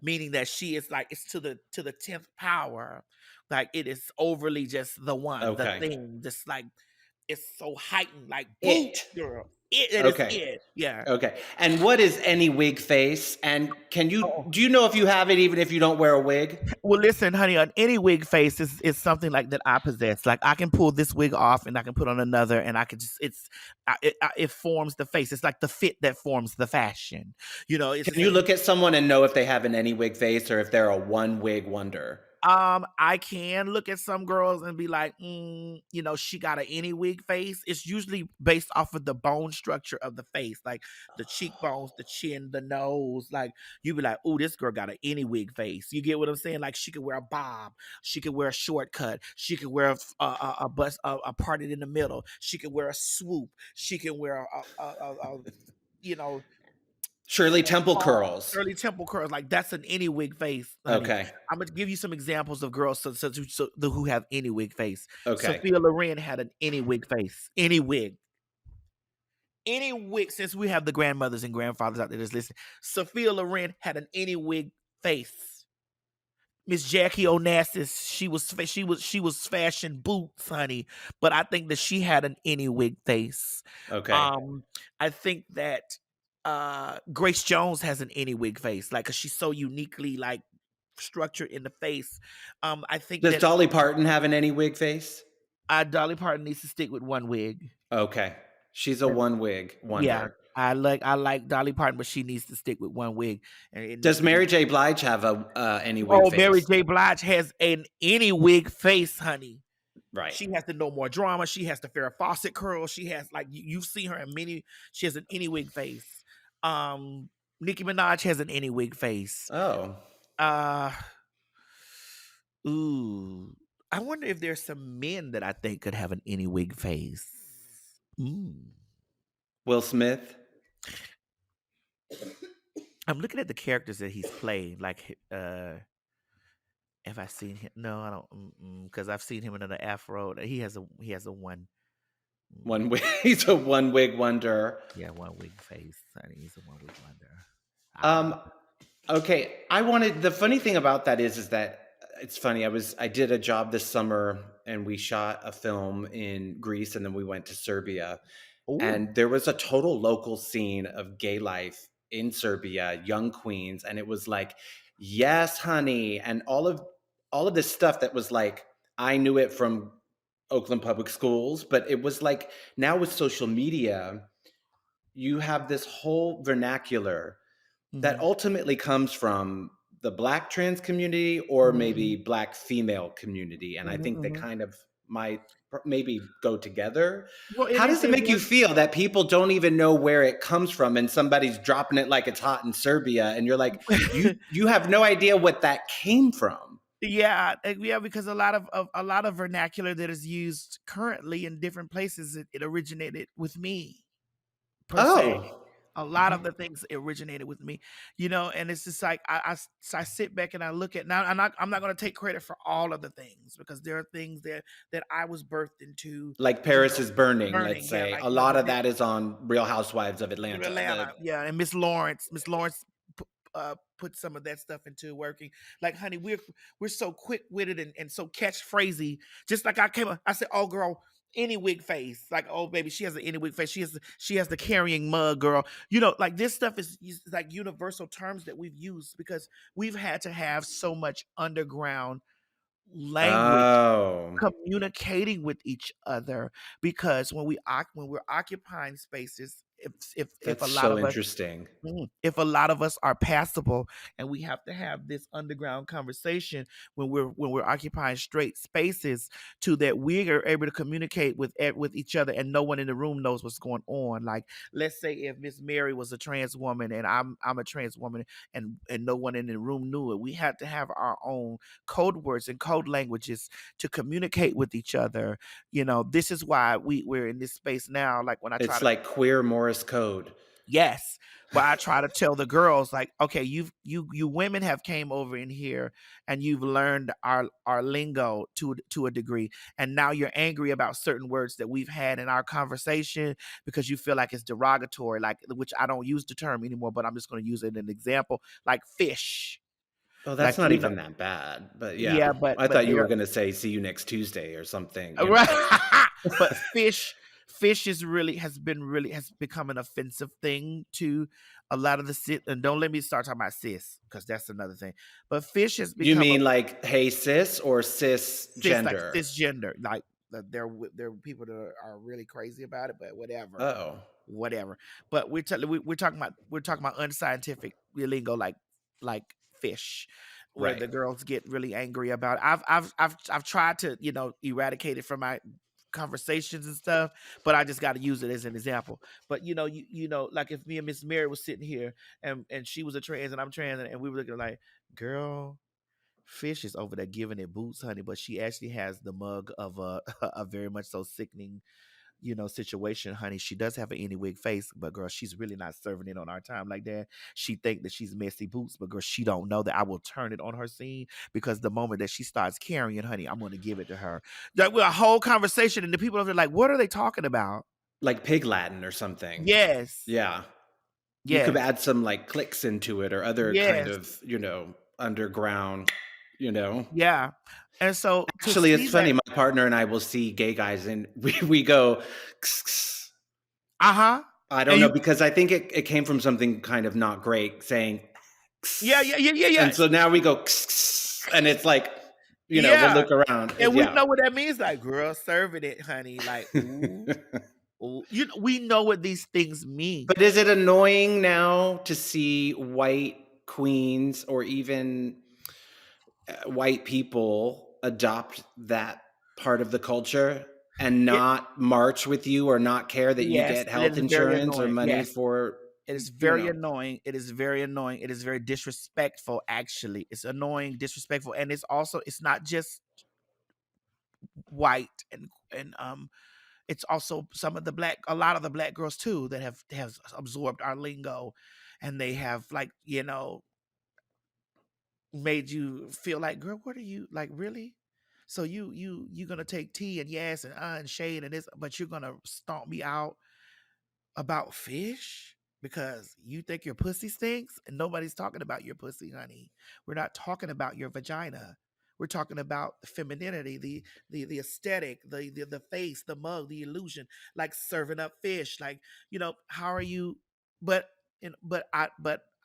meaning that she is like it's to the 10th power. Like it is overly just the one, the
Okay.
thing, just like it's so heightened, like boots,
It.
girl. It is
Okay.
it. Yeah.
Okay. And what is any wig face? And
Oh.
do you know if you have it even if you don't wear a wig?
Well, listen, honey, on any wig face is something like that I possess. Like I can pull this wig off and I can put on another, and I can just it forms the face. It's like the fit that forms the fashion. It's
Can you look at someone and know if they have an any wig face or if they're a one wig wonder?
I can look at some girls and be like, she got a any wig face. It's usually based off of the bone structure of the face, like the cheekbones, the chin, the nose. Like you be like, oh, this girl got an any wig face. You get what I'm saying? Like she could wear a bob, she could wear a shortcut, she could wear a bust a parted in the middle, she could wear a swoop, she can wear you know
Shirley Temple curls.
early temple curls. Like that's an any wig face, honey.
Okay.
I'm gonna give you some examples of girls who have any wig face.
Okay.
Sophia Loren had an any wig face. Any wig. Any wig, since we have the grandmothers and grandfathers out there that's listening. Sophia Loren had an any wig face. Miss Jackie Onassis, she was fashion boots, honey. But I think that she had an any wig face.
Okay.
I think that Grace Jones has an any wig face, like 'cause she's so uniquely like structured in the face. I think
Does
that
Dolly Parton have an any wig face?
Dolly Parton needs to stick with one wig.
Okay. She's a one wig
Yeah,
wonder.
I like Dolly Parton, but she needs to stick with one wig, and it needs
Does
to be.
Mary J. Blige have a any wig
Oh, Mary
face?
J. Blige has an any wig face, honey.
Right.
She has the No More Drama. She has the Farrah Fawcett curl. She has like you've seen her in many. She has an any wig face. Nicki Minaj has an any wig face.
Oh.
Uh, ooh, I wonder if there's some men that I think could have an any wig face.
Will Smith?
I'm looking at the characters that he's played. Like, have I seen him? No, I don't, because I've seen him in an afro. He has a one.
One wig. He's a one wig wonder.
Yeah, one wig face. Honey, he's a one wig wonder.
Okay. The funny thing about that is that it's funny. I did a job this summer and we shot a film in Greece and then we went to Serbia.
Ooh.
And there was a total local scene of gay life in Serbia, young queens. And it was like, yes, honey. And all of this stuff that was like, I knew it from Oakland Public Schools, but it was like now with social media, you have this whole vernacular that ultimately comes from the Black trans community or maybe Black female community. And I think they kind of might maybe go together.
Well,
How does it make you feel that people don't even know where it comes from and somebody's dropping it like it's hot in Serbia and you're like, you have no idea what that came from?
Yeah, because a lot of vernacular that is used currently in different places, it originated with me, per se.
Oh,
A lot of the things originated with me, and it's just like I sit back and I look at now. I'm not going to take credit for all of the things because there are things that I was birthed into,
like Paris is burning. Let's
yeah,
say
like,
a lot of that is on Real Housewives of Atlanta.
yeah, and Miss Lawrence put some of that stuff into working. Like, honey, we're so quick-witted and so catchphrasy. Just like I said, oh girl, any wig face. Like, oh baby, she has an any wig face. She has the carrying mug, girl. Like this stuff is like universal terms that we've used because we've had to have so much underground language communicating with each other because when we're occupying spaces if a
That's
lot
so
of us
interesting.
if a lot of us are passable and we have to have this underground conversation when we're occupying straight spaces to that we are able to communicate with each other and no one in the room knows what's going on. Like, let's say if Miss Mary was a trans woman and I'm a trans woman and no one in the room knew it, we had to have our own code words and code languages to communicate with each other. This is why we're in this space now. Like, when I try
It's
to
like queer Morse code.
yes. But I try to tell the girls, like, okay, you women have came over in here and you've learned our lingo to a degree, and now you're angry about certain words that we've had in our conversation because you feel like it's derogatory, like, which I don't use the term anymore, but I'm just going to use it as an example, like fish.
Oh,
Like,
that's not even that bad. But
yeah,
yeah,
but
I
but
thought you were
they're
going to say see you next Tuesday or something,
right. But fish has become an offensive thing to a lot of the cis. And don't let me start talking about cis, because that's another thing. But fish has
You
become a
mean like hey cis or
cis, like
cisgender?
cisgender. Like, there are people that are really crazy about it, but whatever,
Oh,
whatever. But we're talking about unscientific lingo, like fish, where
right.
the girls get really angry about it. I've tried to eradicate it from my conversations and stuff, but I just got to use it as an example. But like, if me and Miss Mary was sitting here and she was a trans and I'm trans, and we were looking like, girl, fish is over there giving it boots, honey, but she actually has the mug of a very much so sickening situation, honey. She does have an any wig face, but girl, she's really not serving it on our time like that. She think that she's messy boots, but girl, she don't know that I will turn it on her scene, because the moment that she starts carrying, honey, I'm going to give it to her. Like, we're a whole conversation, and the people over there like, what are they talking about?
Like pig Latin or something.
Yes,
Yeah. You could
yes,
add some like clicks into it or other kind
yes,
of, underground, you know.
yeah. And so to
Actually,
see
it's funny.
that,
My partner and I will see gay guys and we go, "Kss, kss."
uh-huh.
I don't
And
know,
you,
because I think it came from something kind of not great saying,
yeah,
"Kss."
yeah, yeah, yeah,
And
yeah,
so now we go, "Kss, kss," and it's like, we'll
yeah.
look around.
And we
Yeah.
know what that means, like, girl, serving it, honey. Like, ooh, ooh. We know what these things mean.
But is it annoying now to see white queens or even white people adopt that part of the culture and
It
not march with you or not care that you
Yes,
get
it
health
is very
insurance or
annoying.
money
Yes,
for,
it is
you
very
know,
annoying. It is very annoying. It is very disrespectful, actually. It's annoying, disrespectful, and it's not just white and it's also a lot of the black girls too that have absorbed our lingo, and they have, like, made you feel like, girl, what are you, like, really? So you gonna take tea and yes and shade and this, but you're gonna stomp me out about fish because you think your pussy stinks, and nobody's talking about your pussy, honey. We're not talking about your vagina. We're talking about the femininity, the aesthetic, the face, the mug, the illusion, like serving up fish. Like, how are you? But but I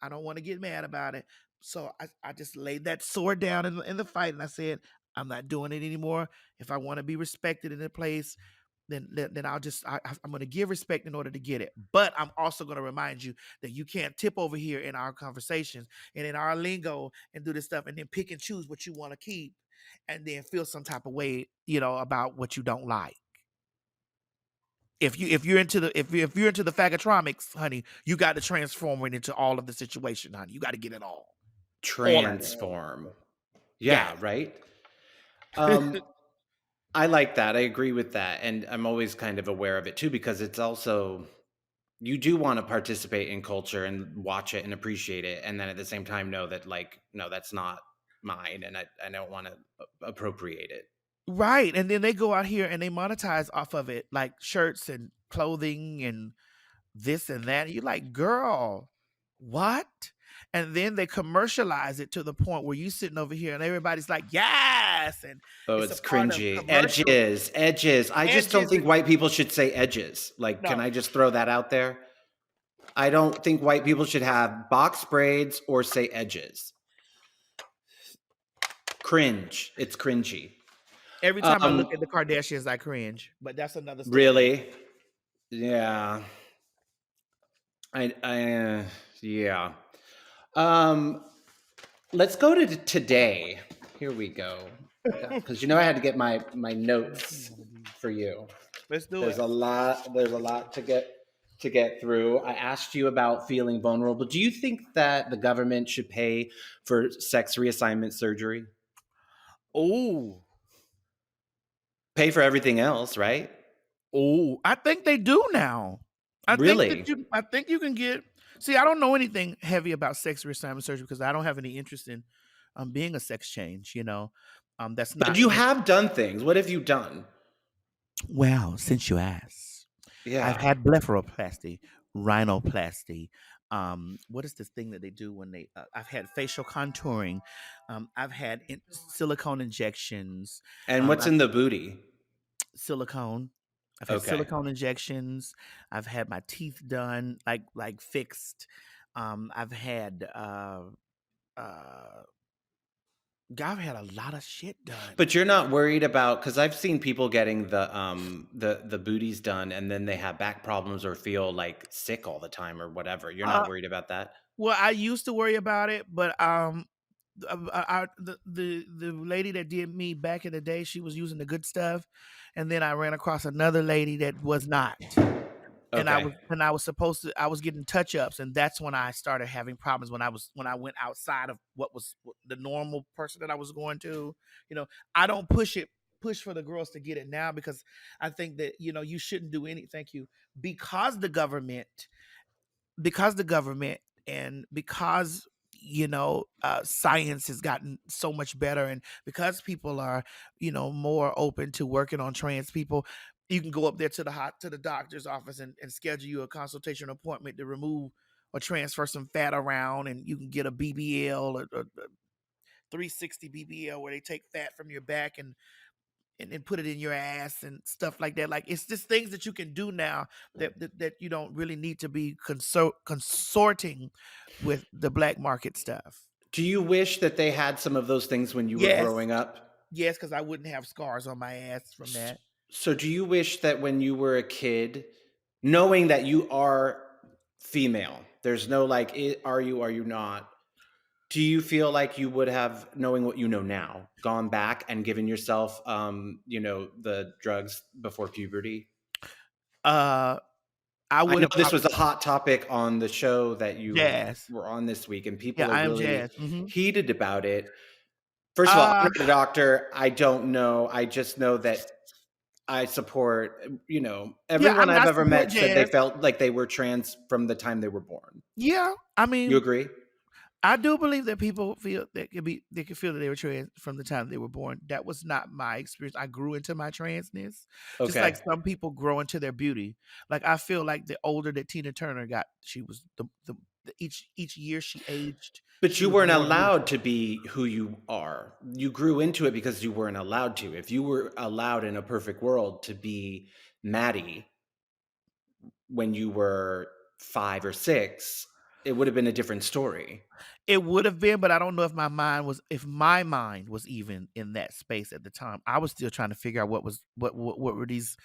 don't want to get mad about it. So I just laid that sword down in the fight, and I said, I'm not doing it anymore. If I want to be respected in a place, then I'm going to give respect in order to get it. But I'm also going to remind you that you can't tip over here in our conversations and in our lingo and do this stuff and then pick and choose what you want to keep and then feel some type of way, about what you don't like. If you're into the fagatromics, honey, you got to transform it into all of the situation, honey. You got to get it all of it.
transform.
Yes.
Yeah, right. Um, I like that. I agree with that. And I'm always kind of aware of it too, because it's also, you do want to participate in culture and watch it and appreciate it. And then at the same time, know that, like, no, that's not mine. And I don't want to appropriate it.
Right. And then they go out here and they monetize off of it, like shirts and clothing and this and that. And you're like, girl, what? And then they commercialize it to the point where you sitting over here and everybody's like, yes. And
Oh,
it's a
it's
part of
cringy.
commercials.
Edges. I just don't
Edges
think
and
white people should say edges. Like, can
no.
I just throw that out there? I don't think white people should have box braids or say edges. Cringe. It's cringy.
Every time I look at the Kardashians, I cringe. But that's another story.
Really? Yeah. Yeah. Um, let's go to today. Here we go. Because I had to get my notes for you.
Let's do
There's
it.
a lot. There's a lot to get through. I asked you about feeling vulnerable. Do you think that the government should pay for sex reassignment surgery?
Oh,
Pay for everything else, right?
oh, I think they do now.
Really?
I think you can get. See, I don't know anything heavy about sex reassignment surgery because I don't have any interest in being a sex change. That's
But
not.
you have done things. What have you done?
Well, since you asked, I've
Yeah.
had blepharoplasty, rhinoplasty. What is this thing that they do when they? I've had facial contouring. I've had silicone injections.
And what's
I've
in the booty?
silicone. I've had
Okay.
silicone injections. I've had my teeth done, like fixed. I've had uh, I've had a lot of shit done.
But you're not worried about, because I've seen people getting the booties done and then they have back problems or feel like sick all the time or whatever. You're not
Uh,
worried about that?
well, I used to worry about it, but the lady that did me back in the day, she was using the good stuff, and then I ran across another lady that was not. And
Okay.
I was supposed to I was getting touch ups, and that's when I started having problems when I went outside of what was the normal person that I was going to. I don't push for the girls to get it now because I think that you shouldn't do any. Thank you, because the government and because science has gotten so much better, and because people are more open to working on trans people. You can go up there to the doctor's office and schedule you a consultation appointment to remove or transfer some fat around, and you can get a BBL, a 360 BBL, where they take fat from your back and put it in your ass and stuff like that. Like, it's just things that you can do now that you don't really need to be consorting with the black market stuff.
Do you wish that they had some of those things when you were
Yes,
growing up?
yes, because I wouldn't have scars on my ass from
S-
that.
So do you wish that when you were a kid, knowing that you are female, there's no like, are you not? Do you feel like you would have, knowing what you know now, gone back and given yourself, the drugs before puberty?
Uh, I
I
would
know
have
this
probably
was a hot topic on the show that you
jazz.
were on this week, and
Yeah,
people are
I am
really
jazz. Hmm.
heated about it. First of all, I'm
Uh,
not a doctor. I don't know. I just know that I support,
yeah,
everyone I've
I
ever
support
met said they
jazz.
felt like they were trans from the time they were born.
Yeah, I
You
mean,
agree?
I do believe that people feel that they could feel that they were trans from the time they were born. That was not my experience. I grew into my transness, just like
Okay.
some people grow into their beauty. Like, I feel like the older that Tina Turner got, she was each year she aged,
But
she
you
was
weren't
more
allowed
beautiful.
to be who you are. You grew into it because you weren't allowed to. If you were allowed in a perfect world to be Maddie when you were 5 or 6, it would have been a different story.
It would have been, but I don't know if my mind was even in that space at the time. I was still trying to figure out what were these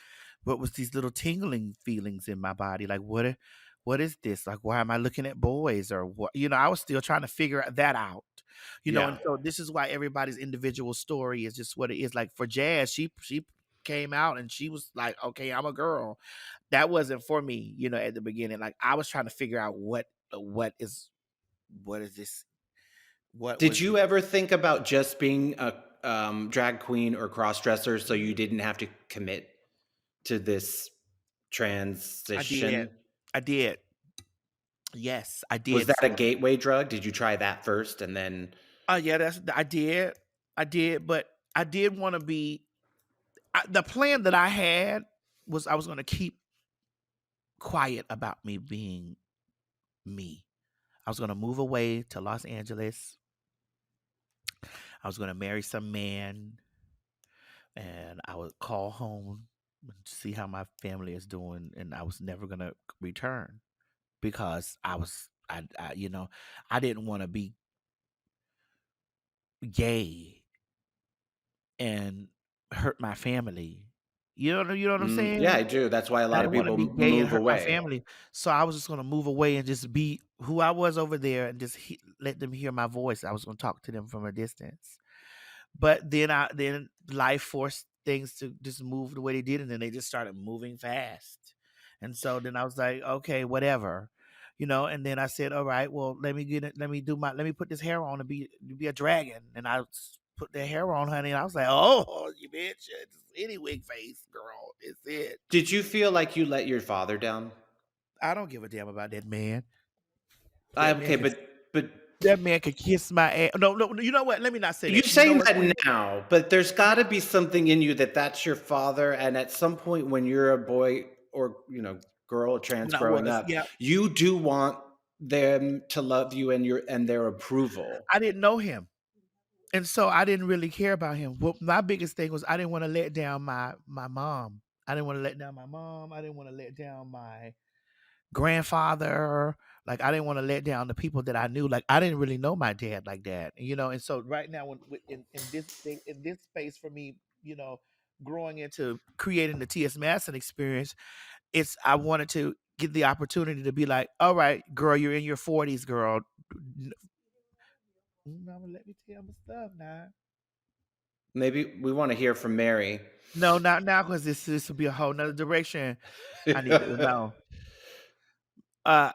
what was these little tingling feelings in my body. Like, what is this? Like, why am I looking at boys, or what? I was still trying to figure that out. And
Yeah.
so this is why everybody's individual story is just what it is. Like, for Jazz, she came out and she was like, okay, I'm a girl. That wasn't for me, at the beginning. Like, I was trying to figure out what is this? What
Did
was
you
this?
ever think about just being a drag queen or cross dresser so you didn't have to commit to this
I did.
transition?
I did. Yes, I
Was
did.
that a
So,
gateway drug? Did you try that first and then?
yeah, I did. I did, but I did want to be. The plan that I had was I was going to keep quiet about me being me. I was going to move away to Los Angeles. I was going to marry some man, and I would call home and see how my family is doing, and I was never going to return because I didn't want to be gay and hurt my family, You know what I'm
Yeah,
saying?
I do. That's why a
I
lot of
didn't want to
people
be gay and
move
hurt my
away.
family. So I was just going to move away and just be who I was over there and just let them hear my voice. I was going to talk to them from a distance. But then life forced things to just move the way they did, and then they just started moving fast. And so then I was like, okay, whatever. And then I said, all right, well, let me let me put this hair on and be a dragon. And I put the hair on, honey, and I was like, oh, you bitch, it's any wig face, girl. It's it.
Did you feel like you let your father down?
I don't give a damn about that man.
I
That man
okay,
could
but
that man could kiss my ass. No, no, you know what? Let me not say
you're
that. You know
saying
what,
that
Queen?
now, but there's got to be something in you that that's your father, and at some point when you're a boy or girl or trans
When I
growing
was,
up,
yeah.
you do want them to love you and their approval.
I didn't know him. And so I didn't really care about him. Well, my biggest thing was I didn't want to let down my mom. I didn't want to let down my mom. I didn't want to let down my grandfather. Like I didn't want to let down the people that I knew. Like I didn't really know my dad like that. And so right now in this space for me, growing into creating the Ts Madison experience, I wanted to get the opportunity to be like, all right, girl, you're in your 40s, girl. Mama, let me tell my stuff now.
Maybe we want to hear from Mary.
No, not now, because this will be a whole nother direction. I need to know. Uh,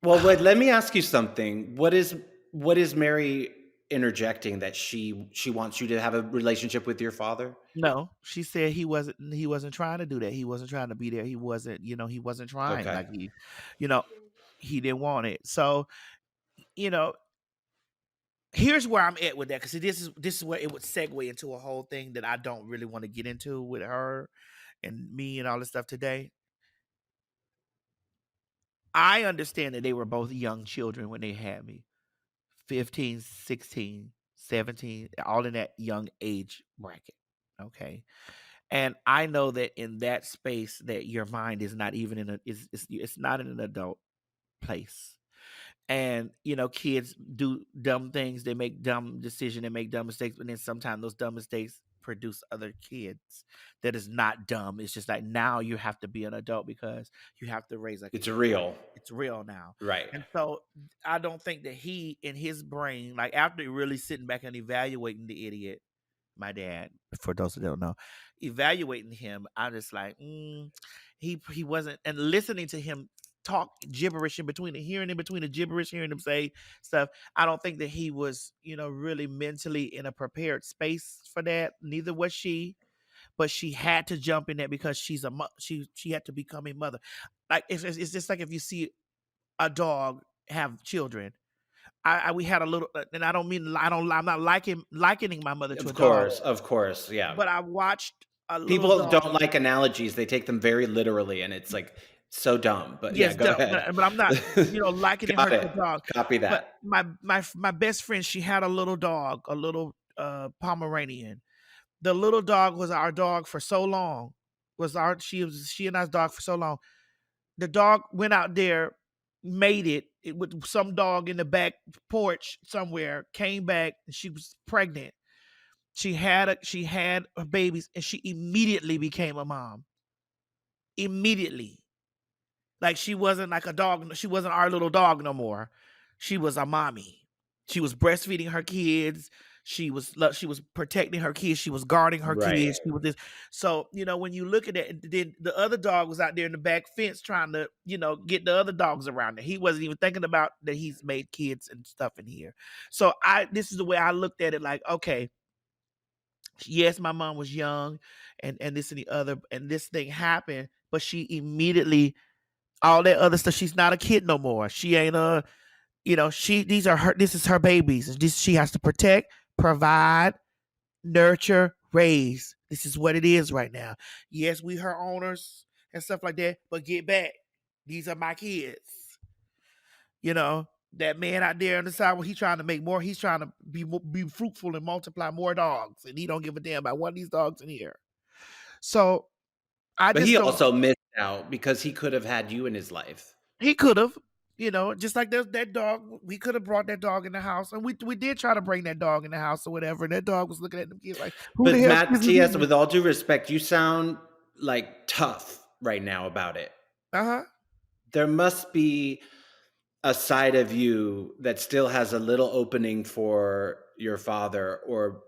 Well, wait, let me ask you something. What is Mary interjecting that she wants you to have a relationship with your father?
no, she said he wasn't trying to do that. He wasn't trying to be there. He wasn't trying.
Okay.
Like you know, he didn't want it. So, you know, here's where I'm at with that, because this is where it would segue into a whole thing that I don't really want to get into with her and me and all this stuff today. I understand that they were both young children when they had me. 15, 16, 17, all in that young age bracket. Okay. And I know that in that space that your mind is not even it's not in an adult place. And kids do dumb things, they make dumb decisions, they make dumb mistakes, but then sometimes those dumb mistakes produce other kids that is not dumb. It's just like now you have to be an adult because you have to raise a
It's
kid.
real.
It's real now.
Right.
And so I don't think that he in his brain, like after really sitting back and evaluating the idiot, my dad, for those who don't know, evaluating him, I just like, he wasn't, and listening to him talk gibberish hearing in between the gibberish, hearing him say stuff. I don't think that he was, really mentally in a prepared space for that. Neither was she, but she had to jump in that because she had to become a mother. Like it's just like if you see a dog have children. We had a little, and I don't mean I'm not likening my mother to a dog,
Of course, yeah.
but I watched a little
People
dog.
don't like analogies. They take them very literally, and it's like so dumb. But yeah,
Yes,
go ahead.
but I'm not, likening her
Got
to a
it.
dog.
Copy
But
that.
my best friend, she had a little dog, a little Pomeranian. The little dog was our dog for so long. She and I's dog for so long. The dog went out there, made it with some dog in the back porch somewhere, came back, and she was pregnant. She had her babies, and she immediately became a mom. Immediately. Like she wasn't like a dog. She wasn't our little dog no more. She was a mommy. She was breastfeeding her kids. She was protecting her kids. She was guarding her
Right.
kids. She was this. So when you look at it, then the other dog was out there in the back fence trying to get the other dogs around it. He wasn't even thinking about that he's made kids and stuff in here. So this is the way I looked at it. Like, okay, yes, my mom was young, and this and the other, and this thing happened, but she immediately, all that other stuff. She's not a kid no more. She ain't this is her babies. She has to protect, provide, nurture, raise. This is what it is right now. Yes, we her owners and stuff like that, but get back. These are my kids. That man out there on the side, he's trying to make more. He's trying to be fruitful and multiply more dogs, and he don't give a damn about one of these dogs in here. So I
But
just
he
don't.
also missed out because he could have had you in his life.
He could have. just like there's that dog. We could have brought that dog in the house, and we did try to bring that dog in the house or whatever. And that dog was looking at them kids like, "Who the
But
hell
Matt,
is
T.S.,
this?"
with all due respect, you sound like tough right now about it.
Uh-huh.
There must be a side of you that still has a little opening for your father, or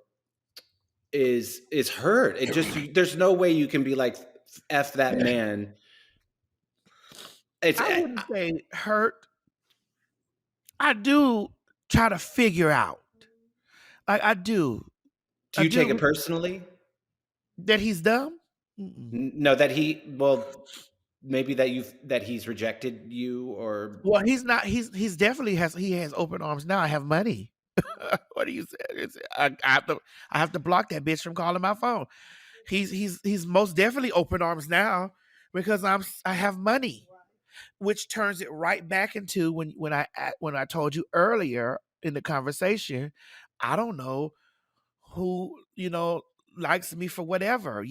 is hurt. It just there's no way you can be like, F that man. It's
I wouldn't say hurt. I do try to figure out. I do.
do
I
you take it
do
personally?
that he's dumb. Mm-mm.
No, that maybe that he's rejected you, or
Well, he's not. He's definitely has open arms now. I have money. What do you say? I have to block that bitch from calling my phone. He's most definitely open arms now because I have money, which turns it right back into when I told you earlier in the conversation, I don't know who likes me for whatever,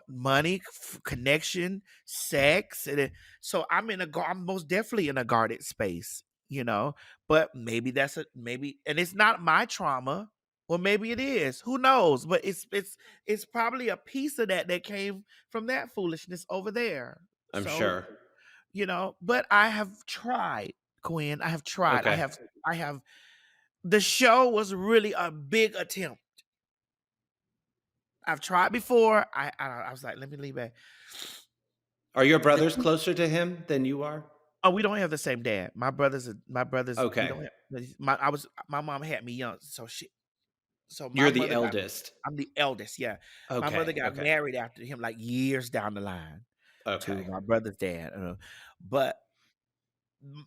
money, connection, sex, so I'm most definitely in a guarded space, but maybe maybe, and it's not my trauma, or maybe it is, who knows, but it's probably a piece of that came from that foolishness over there.
I'm
So,
sure.
but I have tried, Quinn. I have tried.
Okay.
I have the show was really a big attempt. I've tried before. I was like, let me leave back.
Are your brothers closer to him than you are?
Oh, we don't have the same dad. My brothers. We
Okay.
don't have. My mom had me young, so my
You're the
mother got.
eldest.
I'm the eldest. Yeah, my mother
Okay.
got
Okay.
married after him, like years down the line, to
Okay.
my brother's dad. But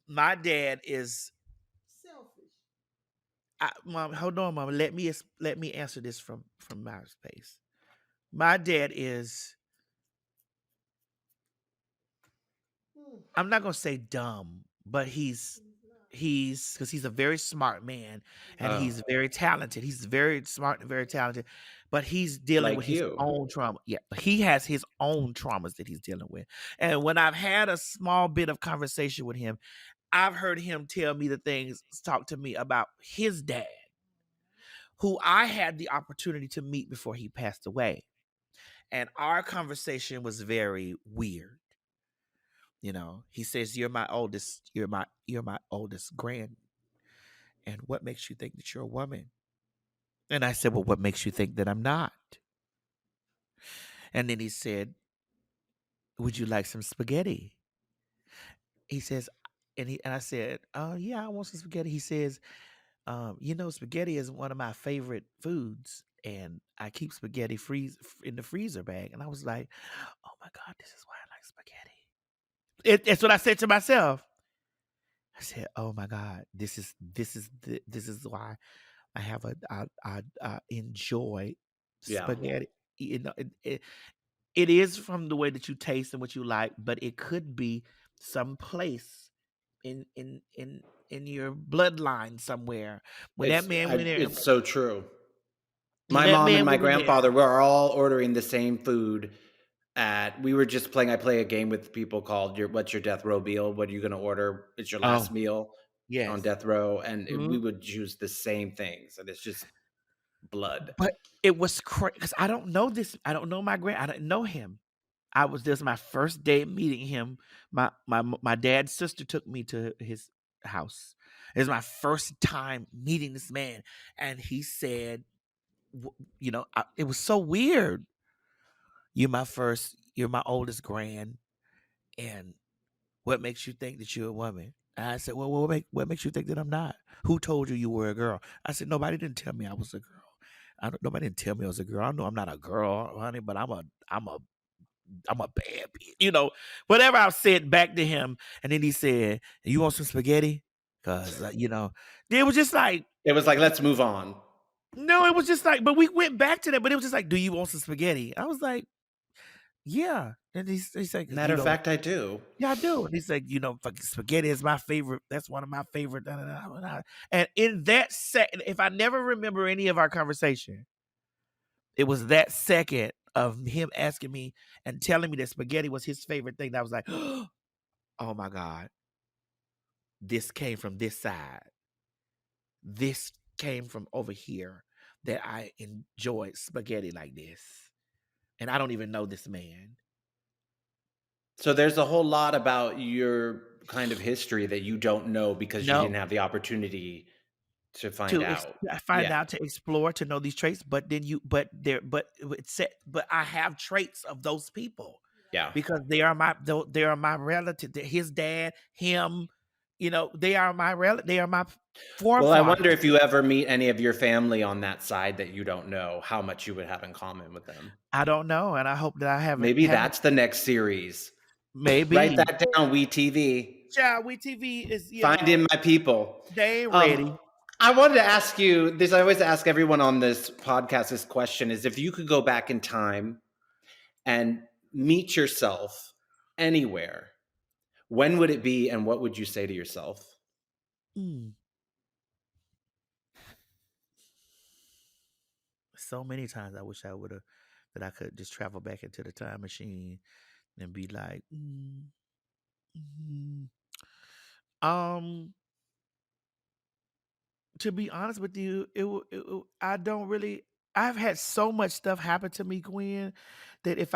my dad is. Mom, hold on, Mama. Let me answer this from my space. My dad is. I'm not gonna say dumb, but he's because he's a very smart man, and
Oh,
he's very talented. He's very smart and very talented, but he's dealing with
like
his
you.
own trauma. Yeah, he has his own traumas that he's dealing with. And when I've had a small bit of conversation with him, I've heard him tell me talk to me about his dad, who I had the opportunity to meet before he passed away. And our conversation was very weird. He says, you're my oldest grand, and what makes you think that you're a woman? And I said, well, what makes you think that I'm not? And then he said, would you like some spaghetti? He says, and I said, oh yeah, I want some spaghetti. He says, spaghetti is one of my favorite foods, and I keep spaghetti in the freezer bag. And I was like, oh my God, this is why I like spaghetti. That's what I said to myself. I said, "Oh my God, this is why I enjoy
Yeah.
spaghetti." It is from the way that you taste and what you like, but it could be some place in your bloodline somewhere. When that man went in,
It's so true.
when
My
that
mom and
man
my
went in there,
grandfather were all ordering the same food we were just playing. I play a game with people called What's Your Death Row Meal? What are you going to order? It's your last
oh
meal on
yes,
death row. And we
mhm.
would choose the same things. And it's just blood.
But it was crazy because I don't know this. I don't know I didn't know him. This was my first day meeting him. My dad's sister took me to his house. It was my first time meeting this man, and he said, it was so weird. You're my oldest grand, and what makes you think that you're a woman? And I said, well, what makes you think that I'm not? Who told you you were a girl? I said, nobody didn't tell me I was a girl. Nobody didn't tell me I was a girl. I know I'm not a girl, honey, but I'm a bad bitch, whatever I said back to him. And then he said, you want some spaghetti? Because, it was just like,
It was like, let's move on.
no, it was just like, but we went back to that, but it was just like, do you want some spaghetti? I was like, yeah. And he's like,
Matter of fact, I do.
yeah, I do. And he's like, fucking spaghetti is my favorite. That's one of my favorite. Da, da, da, da. And in that second, if I never remember any of our conversation, it was that second of him asking me and telling me that spaghetti was his favorite thing that I was like, oh my God. this came from this side. This came from over here that I enjoyed spaghetti like this. And I don't even know this man.
So there's a whole lot about your kind of history that you don't know because you didn't
No,
have the opportunity to find
to
out.
find
Yeah.
out, to explore, to know these traits. But then but I have traits of those people
Yeah.
because they are my relative. His dad, him, they are my relative. They are my
Well, I wonder
forefathers.
if you ever meet any of your family on that side that you don't know, how much you would have in common with them.
I don't know, and I hope that I
Maybe
haven't.
that's the next series. Write
Maybe.
that down, WeTV.
Child, we TV is,
Find in my people.
they ain't ready.
I wanted to ask you this. I always ask everyone on this podcast this question is if you could go back in time and meet yourself anywhere, when would it be and what would you say to yourself?
Mm. So many times I wish I would have that I could just travel back into the time machine and be like, mm. um, to be honest with you, I don't really. I've had so much stuff happen to me, Gwen, that if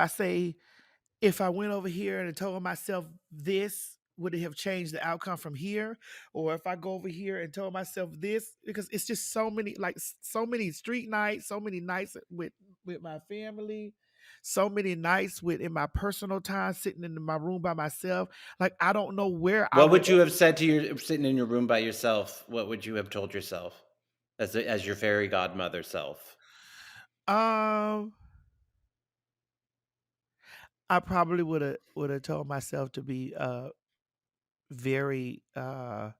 I went over here and told myself this, would it have changed the outcome from here? Or if I go over here and told myself this, because it's just so many, like so many street nights, so many nights with my family, so many nights with in my personal time sitting in my room by myself. Like I don't know where I
What
would.
would you have said to your sitting in your room by yourself? What would you have told yourself as your fairy godmother self?
Um, I probably would have told myself to be very I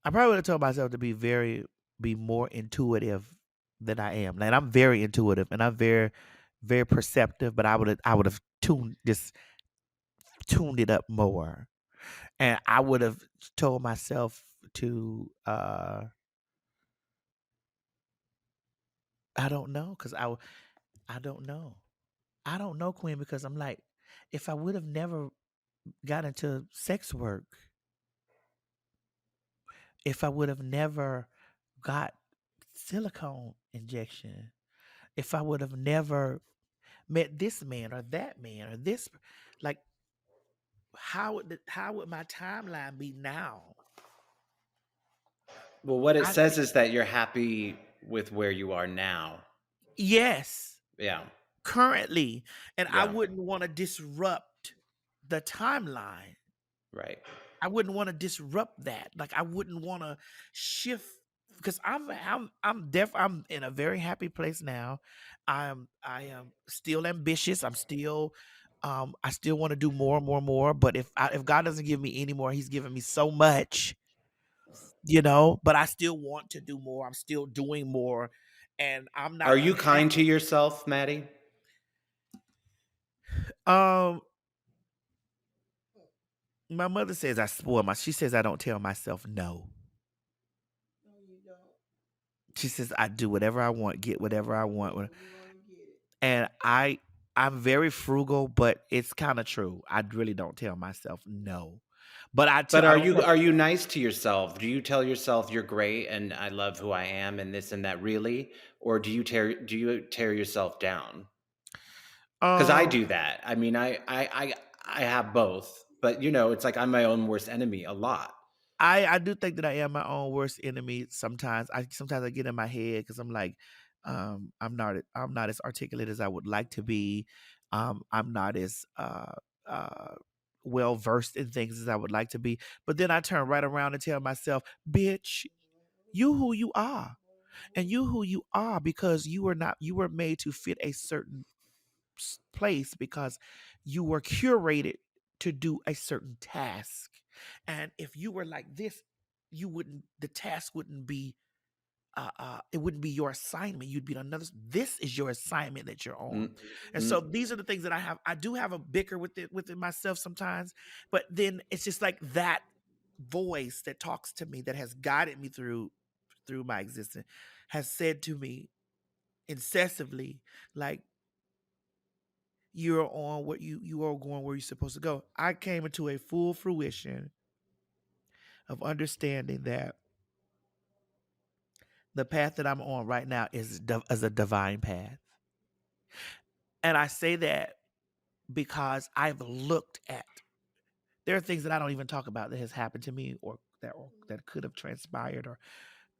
probably would have told myself to be more intuitive than I am. And I'm very intuitive and I'm very, very perceptive, but I would have tuned it up more. And I would have told myself to I don't know, because I don't know. I don't know, Queen, because I'm like, if I would have never got into sex work, if I would have never got silicone injection, if I would have never met this man or that man or this, like, how would my timeline be now?
Well, what it
I
says is that you're happy with where you are now.
Yes,
Yeah.
currently, and I
Yeah.
wouldn't want to disrupt the timeline.
Right.
I wouldn't want to disrupt that. Like I wouldn't want to shift because I'm in a very happy place now. I am still ambitious. I still want to do more and more and more. But if God doesn't give me any more, He's given me so much, but I still want to do more. I'm still doing more. And I'm not
Are you kind to
unhappy.
yourself, Maddie?
Um my mother says I spoil she says I don't tell myself no. She says I do whatever I want, get whatever I want. And I'm very frugal, but it's kind of true. I really don't tell myself no. But
But
I
are
don't
you
tell
are you nice to yourself? Do you tell yourself you're great and I love who I am and this and that really? Or do you tear yourself down? Because I
um
do that. I mean, I have both, but it's like I'm my own worst enemy a lot.
I do think that I am my own worst enemy sometimes. I get in my head because I'm like, I'm not as articulate as I would like to be. I'm not as uh well versed in things as I would like to be. But then I turn right around and tell myself, bitch, you who you are. And you who you are because you were made to fit a certain place because you were curated to do a certain task. And if you were like this, the task wouldn't be it wouldn't be your assignment. You'd be on another. This is your assignment that you're on.
Mm,
And so
mm.
these are the things that I have. I do have a bicker within myself sometimes, but then it's just like that voice that talks to me that has guided me through my existence has said to me incessantly, like, you're on what you are going where you're supposed to go. I came into a full fruition of understanding that the path that I'm on right now is a divine path. And I say that because I've looked at, there are things that I don't even talk about that has happened to me or that could have transpired, or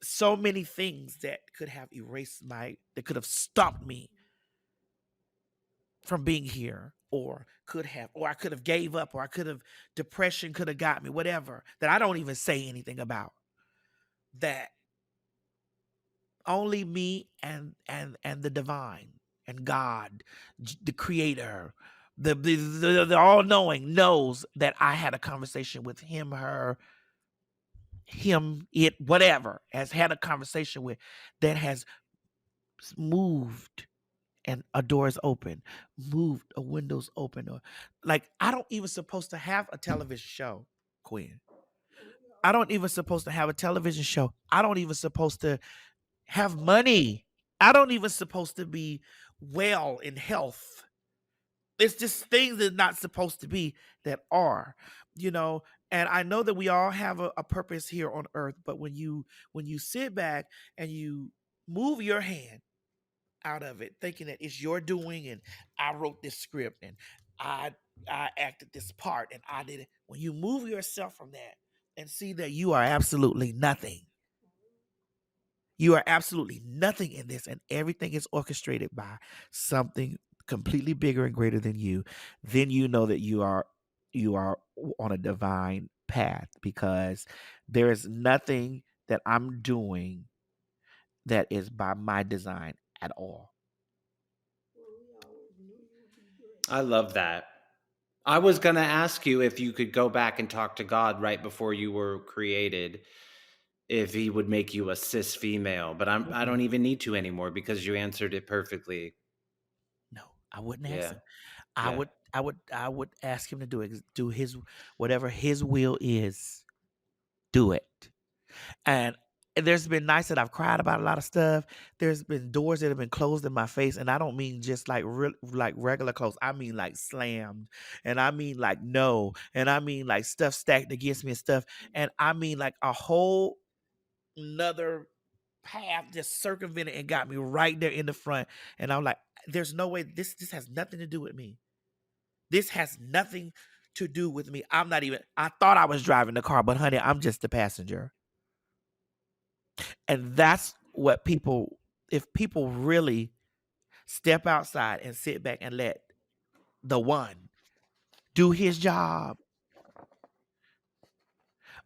so many things that could have that could have stopped me from being here, or I could have gave up, or depression could have got me, whatever, that I don't even say anything about, that only me and the divine and God, the creator, the all-knowing knows that I had a conversation with him, her, him, it, whatever, has had a conversation with, that has moved, and a door is open, moved, a window's open, or like, I don't even supposed to have a television show, Quinn. I don't even supposed to have a television show. I don't even supposed to have money. I don't even supposed to be well in health. It's just things that are not supposed to be that are, you know. And I know that we all have a purpose here on earth, but when you sit back and you move your hand out of it, thinking that it's your doing, and I wrote this script, and I acted this part, and I did it. When you move yourself from that and see that you are absolutely nothing. You are absolutely nothing in this, and everything is orchestrated by something completely bigger and greater than you. Then you know that you are on a divine path, because there is nothing that I'm doing that is by my design at all.
I love that. I was going to ask you if you could go back and talk to God right before you were created, if he would make you a cis female, but I don't even need to anymore because you answered it perfectly.
No, I wouldn't ask
Yeah.
him.
Yeah.
I would ask him to do his, whatever his will is. Do it. And there's been nights that I've cried about a lot of stuff. There's been doors that have been closed in my face, and I don't mean just like like regular closed. I mean like slammed, and I mean like no, and I mean like stuff stacked against me and stuff, and I mean like a whole another path just circumvented and got me right there in the front. And I'm like, there's no way, this has nothing to do with me. This has nothing to do with me. I'm not even, I thought I was driving the car, but honey, I'm just the passenger. And that's what people, if people really step outside and sit back and let the one do his job,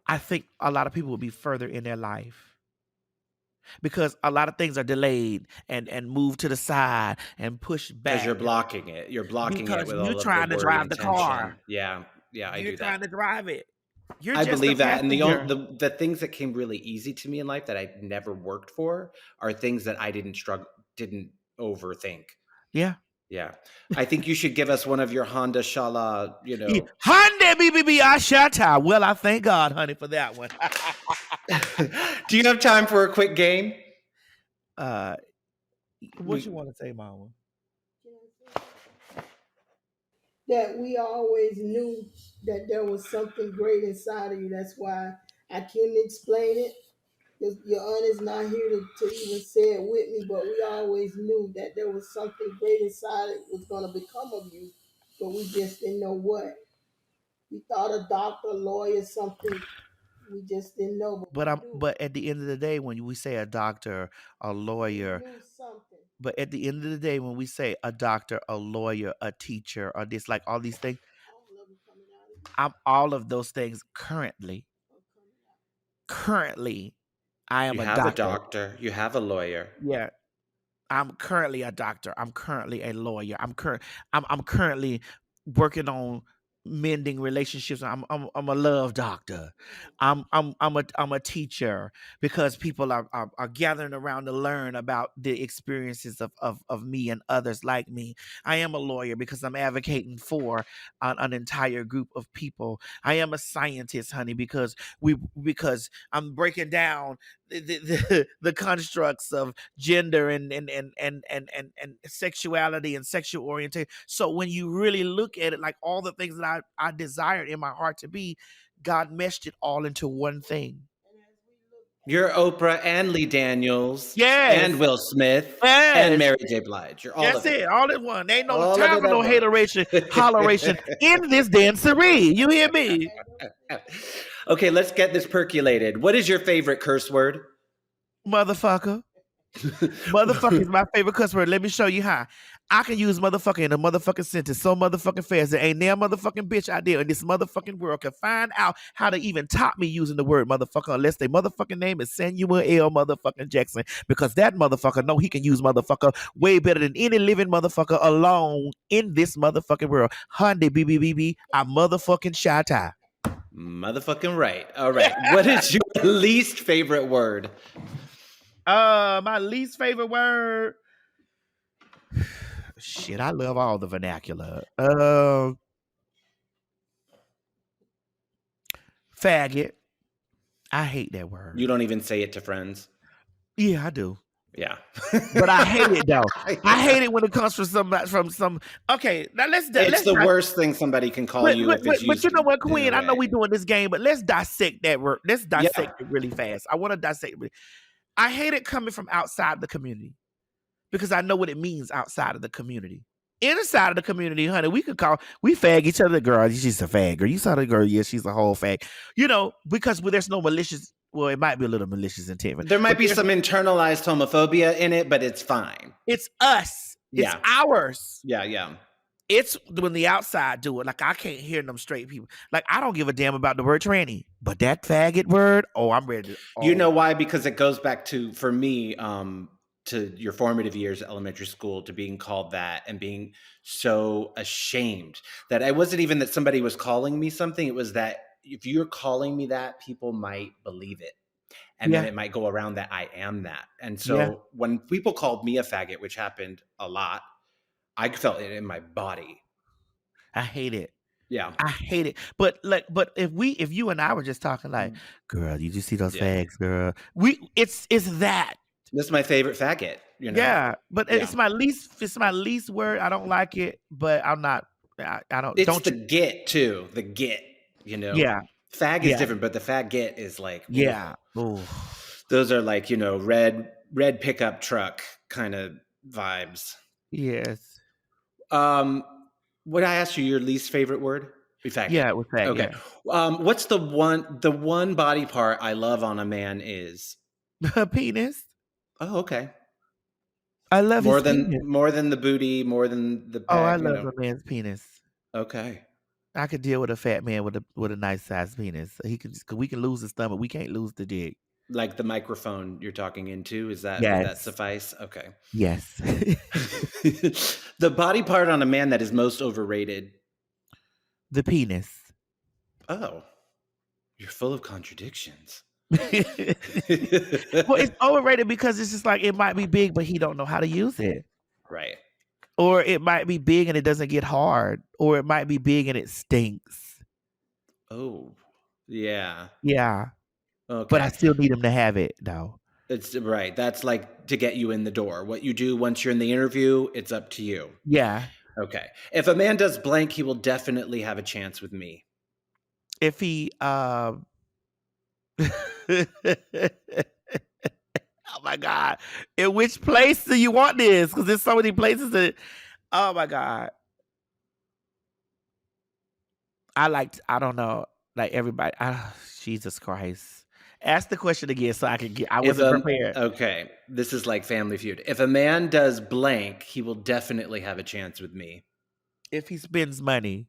I think a lot of people will be further in their life, because a lot of things are delayed and moved to the side and pushed
Because
back.
you're blocking it. You're blocking it
Because
with
you're
all of the
trying to
worry
drive
and
the
tension.
car.
Yeah. Yeah, I
You're
do
trying
that.
to drive it. You're
I
just
believe
a
that. And
passenger.
the things that came really easy to me in life that I never worked for are things that I didn't overthink.
Yeah.
Yeah. I think you should give us one of your Honda Shala,
Hyundai BBB Ashata. Well, I thank God, honey, for that one.
Do you have time for a quick game?
What you want to say, Mama?
That we always knew that there was something great inside of you. That's why I couldn't explain it. Your aunt is not here to even say it with me, but we always knew that there was something great inside it was going to become of you, but we just didn't know what. We thought a doctor, lawyer, something. We just didn't know.
But at the end of the day, when we say a doctor, a lawyer,
we knew something.
but at the end of the day, when we say a doctor, a lawyer, a teacher, or this, like all these things, I'm all of those things currently. Currently, I am
You
a
have a
doctor.
doctor. You have a lawyer.
Yeah. I'm currently a doctor. I'm currently a lawyer. I'm currently working on mending relationships. I'm a love doctor. I'm a teacher, because people are gathering around to learn about the experiences of me and others like me. I am a lawyer because I'm advocating for an entire group of people. I am a scientist, honey, because I'm breaking down the constructs of gender and sexuality and sexual orientation. So when you really look at it, like all the things that I desired in my heart to be, God meshed it all into one thing.
You're Oprah and Lee Daniels
Yes.
and Will Smith
Yes.
and Mary J. Blige. You're all
That's
of it.
it. All in one. Ain't no
All of
time
it
for no
at once.
hateration, holleration in this dancery. You hear me?
Okay, let's get this percolated. What is your favorite curse word?
Motherfucker. Motherfucker is my favorite cuss word. Let me show you how. I can use motherfucker in a motherfucking sentence so motherfucking fast. There ain't no motherfucking bitch out there in this motherfucking world can find out how to even top me using the word motherfucker unless their motherfucking name is Samuel L. motherfucking Jackson. Because that motherfucker know he can use motherfucker way better than any living motherfucker alone in this motherfucking world. Hyundai BBBB, I'm motherfucking shy-tie.
Motherfucking right. All right. What is your least favorite word?
My least favorite word. Shit, I love all the vernacular. Faggot. I hate that word.
You don't even say it to friends.
Yeah, I do.
Yeah.
But I hate it though. I hate it when it comes from some. Okay, now
It's
let's
the worst thing somebody can call you if it's used.
But you know what,
in a
Queen? I know
way.
we're doing this game, but let's dissect that word. Let's dissect it really fast. I want to dissect it. I hate it coming from outside the community because I know what it means outside of the community. Inside of the community, honey, we fag each other. Girl, she's a fag. Girl, you saw the girl, yeah, she's a whole fag. You know, because there's no malicious. Well, it might be a little malicious intent.
There might be some internalized homophobia in it, but it's fine.
It's us. It's ours.
Yeah.
It's when the outside do it. Like, I can't hear them straight people. Like, I don't give a damn about the word tranny. But that faggot word, I'm ready to.
You know why? Because it goes back to, for me, to your formative years at elementary school, to being called that and being so ashamed that it wasn't even that somebody was calling me something. It was that if you're calling me that, people might believe it. And then it might go around that I am that. And so when people called me a faggot, which happened a lot, I felt it in my body.
I hate it.
Yeah.
I hate it. But if you and I were just talking like, girl, did you see those fags, girl? It's that.
This is my favorite faggot, you know.
Yeah, but it's my least word. I don't like it, but I'm not. I don't.
It's
don't
the get too. The get, you know.
Yeah.
Fag is different, but the fag get is like,
yeah.
Ooh. Those are like, you know, red pickup truck kind of vibes.
Yes.
Would I ask you your least favorite word? Faggot.
Yeah, it was faggot. Okay.
Yeah. What's the one body part I love on a man is
penis.
Oh, okay.
I love
more
his
than
penis.
More than the booty, more than the bag,
I love a man's penis.
Okay.
I could deal with a fat man with a nice sized penis. We can lose the stomach. We can't lose the dick.
Like the microphone you're talking into, would that suffice? Okay.
Yes.
The body part on a man that is most overrated.
The penis.
Oh. You're full of contradictions.
Well, it's overrated because it's just like it might be big, but he don't know how to use it.
Right.
Or it might be big and it doesn't get hard. Or it might be big and it stinks.
Oh, yeah.
Yeah.
Okay.
But I still need him to have it, though.
It's right. That's like to get you in the door. What you do once you're in the interview, it's up to you.
Yeah.
Okay. If a man does blank, he will definitely have a chance with me.
If he oh my God. In which place do you want this? Because there's so many places that oh my God. I don't know. Like everybody. Jesus Christ. Ask the question again so I can get I wasn't prepared.
Okay. This is like Family Feud. If a man does blank, he will definitely have a chance with me.
If he spends money.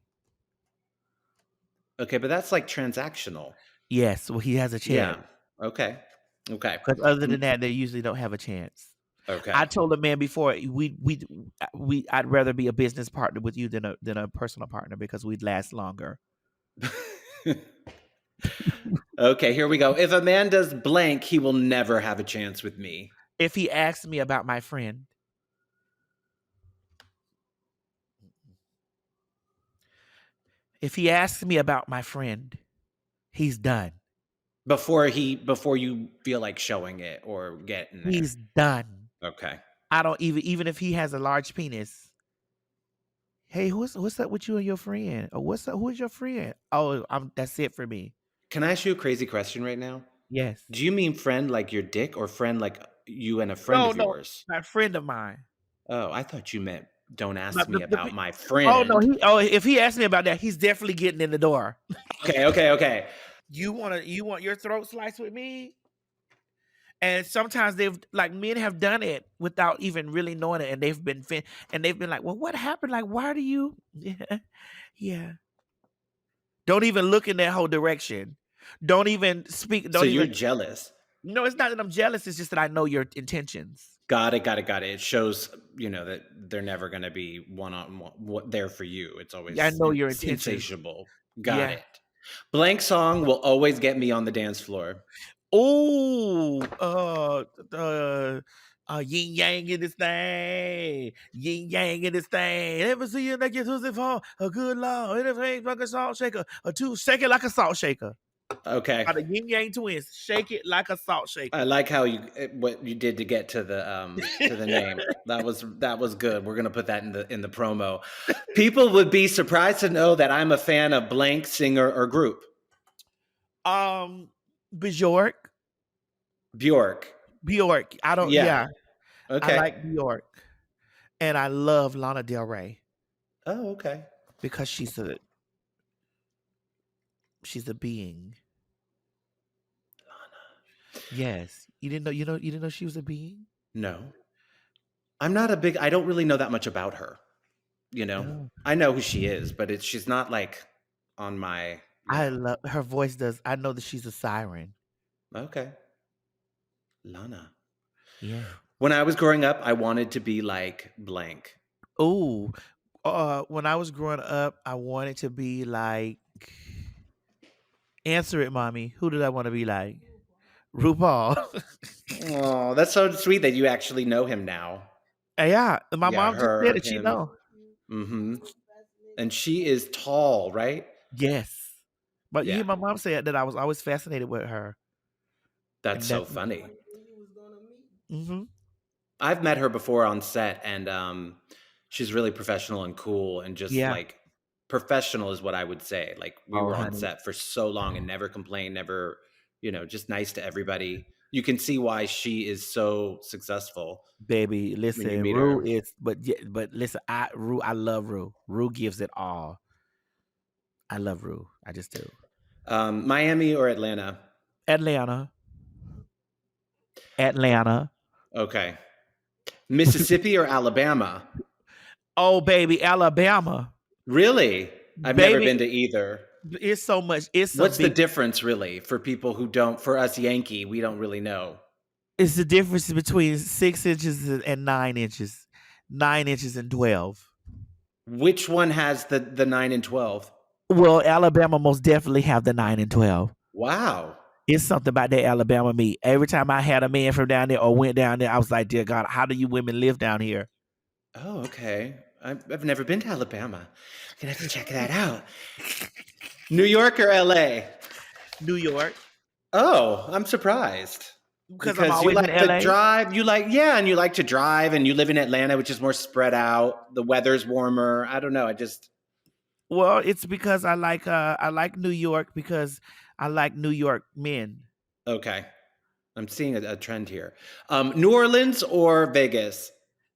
Okay, but that's like transactional.
Yes, well, he has a chance.
Yeah. Okay.
Because other than that, they usually don't have a chance.
Okay.
I told a man before I'd rather be a business partner with you than a personal partner because we'd last longer.
Okay, here we go. If a man does blank, he will never have a chance with me.
If he asks me about my friend. If he asks me about my friend, he's done.
before you feel like showing it or getting there.
He's done.
Okay.
I don't even if he has a large penis. Hey, what's up with you and your friend? Or what's up? Who is your friend? Oh, that's it for me.
Can I ask you a crazy question right now?
Yes.
Do you mean friend like your dick or friend like you and a friend
No,
of
no,
yours?
not a friend of mine.
Oh, I thought you meant don't ask
But
me about my
oh no,
friend.
if he asked me about that, he's definitely getting in the door.
Okay.
You want your throat sliced with me? And sometimes men have done it without even really knowing it, and they've been like, well, what happened? Like, why do you? Yeah. Don't even look in that whole direction. Don't even speak.
So
Don't
you're
even.
jealous.
No, it's not that I'm jealous. It's just that I know your intentions.
Got it. It shows, that they're never going to be one-on-one there for you. It's always
I know your
it's
intentions.
insatiable. Got
Yeah.
it. Blank song will always get me on the dance floor.
Oh, yin yang in this thing, yin yang in this thing. Ever see you like your Tuesday for a good law? Anything like a salt shaker, or two, shake it like a salt shaker.
Okay.
By the yin yang twins, shake it like a salt shaker.
I like how what you did to get to the name. That was good. We're gonna put that in the promo. People would be surprised to know that I'm a fan of blank singer or group.
Bjork.
Bjork.
I don't.
Yeah.
Yeah.
Okay.
I like Bjork, and I love Lana Del Rey.
Oh, okay.
Because she's a being. Lana. Yes. You didn't know she was a being?
No. I'm not I don't really know that much about her.
Oh.
I know who she is, but she's not like on my.
I love her voice. I know that she's a siren.
Okay. Lana.
Yeah.
When I was growing up, I wanted to be like blank.
Oh, when I was growing up, I wanted to be like. Answer it, mommy. Who did I want to be like? RuPaul.
Oh, that's so sweet that you actually know him now.
Yeah, my mom just said it. She
him.
know.
Mm-hmm. And she is tall, right?
Yes. But
Yeah.
you hear my mom say that I was always fascinated with her.
That's so funny.
Mm-hmm.
I've met her before on set, and she's really professional and cool, and just like professional is what I would say. Like we were on set for so long and never complained, never, just nice to everybody. You can see why she is so successful.
Baby, listen, Rue is, but listen, I love Rue. Rue gives it all. I love Rue. I just do.
Miami or Atlanta?
Atlanta.
Okay. Mississippi or Alabama?
Oh, baby, Alabama.
Really? I've never been to either.
It's so much.
What's the difference, really, for people who don't? For us Yankee, we don't really know.
It's the difference between 6 inches and 9 inches, 9 inches and 12.
Which one has the 9 and 12?
Well, Alabama most definitely have the 9 and 12.
Wow.
It's something about that Alabama meat. Every time I had a man from down there or went down there, I was like, dear God, how do you women live down here?
Oh, okay. I've never been to Alabama. I'm going to have to check that out. New York or LA?
New York.
Oh, I'm surprised.
Because I'm always
you like
in LA.
to drive. And you like to drive, and you live in Atlanta, which is more spread out. The weather's warmer. I don't know.
Well, it's because I like New York because I like New York men.
Okay. I'm seeing a trend here. New Orleans or Vegas?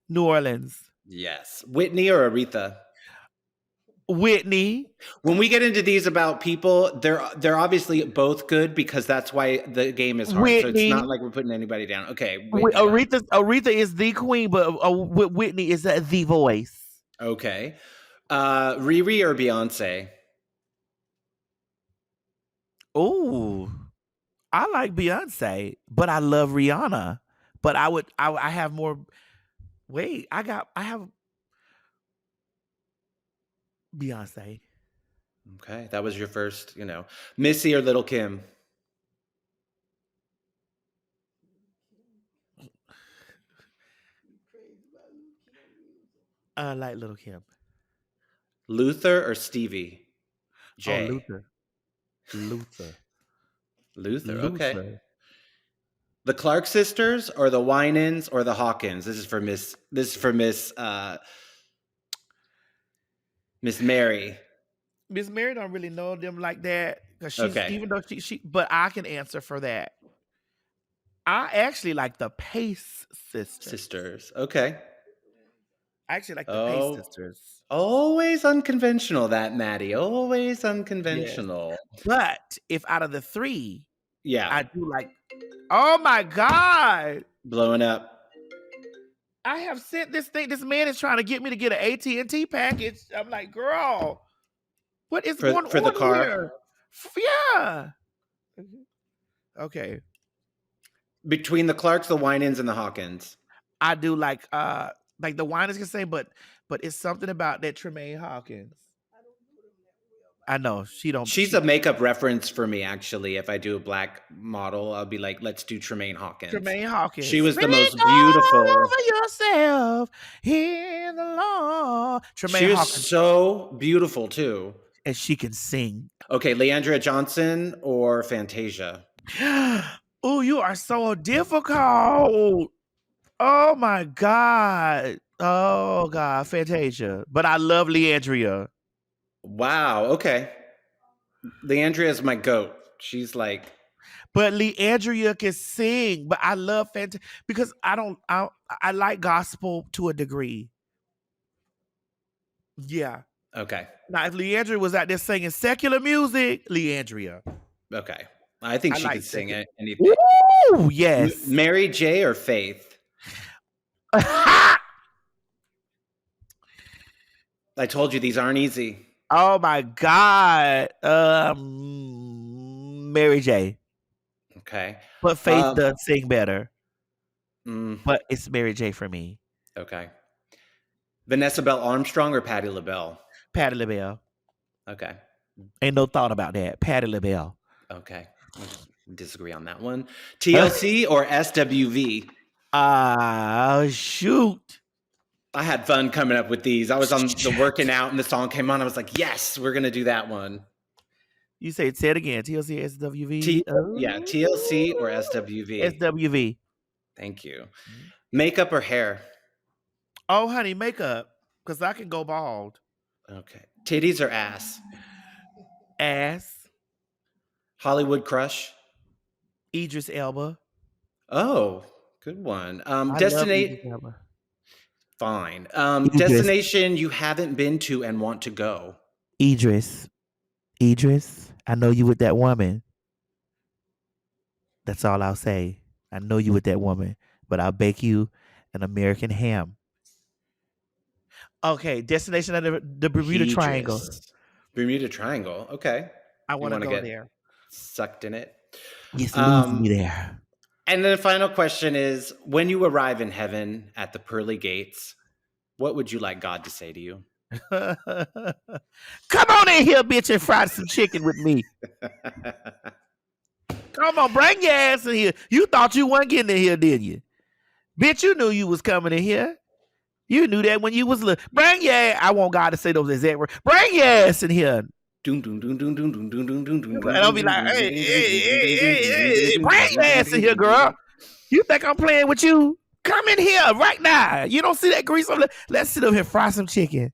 New Orleans.
Yes. Whitney or Aretha?
Whitney.
When we get into these about people, they're obviously both good because that's why the game is hard.
Whitney.
So it's not like we're putting anybody down. Okay.
Aretha is the queen, but Whitney is the voice.
Okay. Riri or Beyonce?
Oh, I like Beyonce, but I love Rihanna. But I have more. Wait, I have Beyonce.
Okay, that was your first, Missy or Little Kim?
I like Little Kim.
Luther or Stevie J?
Oh, Luther.
Luther. Okay.
Luther.
The Clark sisters or the Winans or the Hawkins? This is for Miss Miss Mary.
Miss Mary don't really know them like that because she's
Okay.
even though she but I can answer for that. I actually like the Pace sisters.
Sisters. Okay.
I actually like the Pace sisters.
Always unconventional, that Maddie. Always unconventional.
But if out of the three,
Yeah.
I do like. Oh my God!
Blowing up.
I have sent this thing. This man is trying to get me to get an AT&T package. I'm like, girl, what is going
for
on
the car?
here? Yeah. Okay.
Between the Clarks, the Winans, and the Hawkins.
I do like the Winans can say, but it's something about that Tremaine Hawkins. I know she don't.
She's a makeup reference for me, actually. If I do a black model, I'll be like, let's do Tremaine Hawkins.
Tremaine Hawkins.
She was the most beautiful.
Over yourself in the law. Tremaine
She was
Hawkins.
so beautiful too,
and she can sing.
Okay, Leandria Johnson or Fantasia?
Oh, you are so difficult. Oh my God. Oh God, Fantasia. But I love Leandria.
Wow. Okay. Leandria is my goat. She's like.
But Leandria can sing. But I love Fantasia because I like gospel to a degree. Yeah.
Okay.
Now, if Leandria was out there singing secular music, Leandria.
Okay. I think she could sing it. Anything.
Ooh, yes.
Mary J or Faith? I told you these aren't easy.
Oh my God. Mary J.
Okay.
But Faith does sing better. But it's Mary J for me.
Okay. Vanessa Bell Armstrong or Patti LaBelle?
Patti LaBelle.
Okay.
Ain't no thought about that. Patti LaBelle.
Okay. We'll disagree on that one. TLC or SWV?
Shoot.
I had fun coming up with these. I was on the working out and the song came on. I was like, yes, we're going to do that one.
You say it again. TLC, SWV?
Yeah, TLC or SWV?
SWV.
Thank you. Makeup or hair?
Oh, honey, makeup. Because I can go bald.
Okay. Titties or ass?
Ass.
Hollywood crush?
Idris Elba.
Oh, good one. Destination. Fine. Destination you haven't been to and want to go?
Idris, I know you with that woman. That's all I'll say. I know you with that woman, but I'll bake you an American ham. Okay, destination of the Bermuda Triangle.
Bermuda Triangle. Okay.
I want to go there.
Sucked in it.
Yes, lose me there.
And then the final question is, when you arrive in heaven at the pearly gates, what would you like God to say to you?
Come on in here, bitch, and fry some chicken with me. Come on, bring your ass in here. You thought you weren't getting in here, did you? Bitch, you knew you was coming in here. You knew that when you was little. Bring your ass. I want God to say those exact words. Bring your ass in here. And I'll be like, hey, bring your ass in here, girl. You think I'm playing with you? Come in here right now. You don't see that grease on the... Let's sit up here and fry some chicken.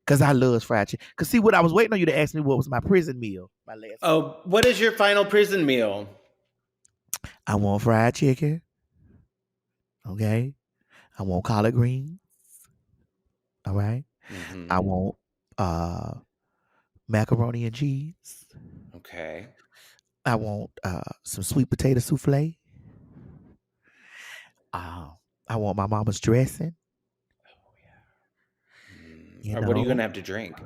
Because I love fried chicken. Because see, what I was waiting on you to ask me what was my prison meal. My last
meal. What is your final prison meal?
I want fried chicken. Okay. I want collard greens. All right. Mm-hmm. I want macaroni and cheese.
Okay.
I want some sweet potato souffle. I want my mama's dressing.
Oh yeah. What are you gonna have to drink?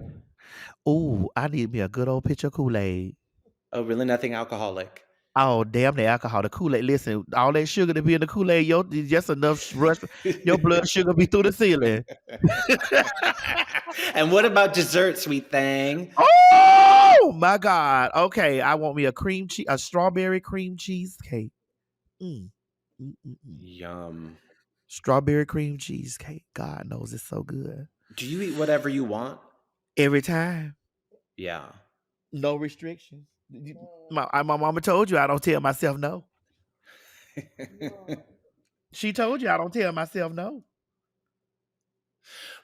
Oh, I need me a good old pitcher of Kool-Aid.
Oh, really? Nothing alcoholic?
Oh, damn the alcohol. The Kool-Aid. Listen, all that sugar to be in the Kool-Aid, just enough rush. Your blood sugar be through the ceiling.
And what about dessert, sweet thing?
Oh my God. Okay, I want me a strawberry cream cheesecake.
Yum.
Strawberry cream cheesecake. God knows it's so good.
Do you eat whatever you want?
Every time.
Yeah.
No restrictions. My mama told you I don't tell myself no. She told you I don't tell myself no.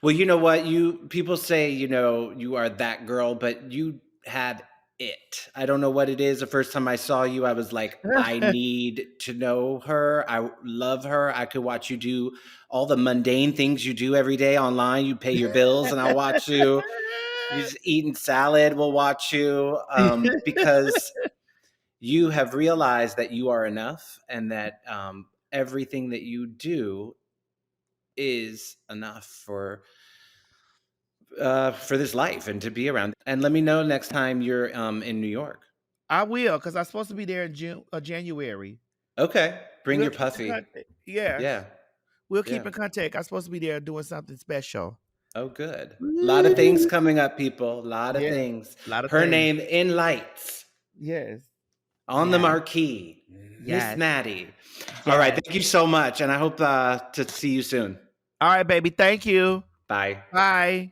Well, you know what? People say, you are that girl, but you have it. I don't know what it is. The first time I saw you, I was like, I need to know her. I love her. I could watch you do all the mundane things you do every day online. You pay your bills and I'll watch you. You just eating salad, we'll watch you. Because you have realized that you are enough and that everything that you do is enough for this life and to be around. And let me know next time you're in New York.
I will, because I'm supposed to be there in January.
Okay, bring
We'll
your
keep in
puffy.
contact. Yes.
Yeah.
We'll keep
Yeah.
in contact. I'm supposed to be there doing something special.
Oh, good. A lot of things coming up, people. A lot of
Yeah,
things.
a lot of
Her
things.
name in lights
Yes.
on the
Yes.
marquee. Miss
Yes.
Maddie.
Yes.
All right. Thank you so much. And I hope to see you soon.
All right, baby. Thank you.
Bye.
Bye.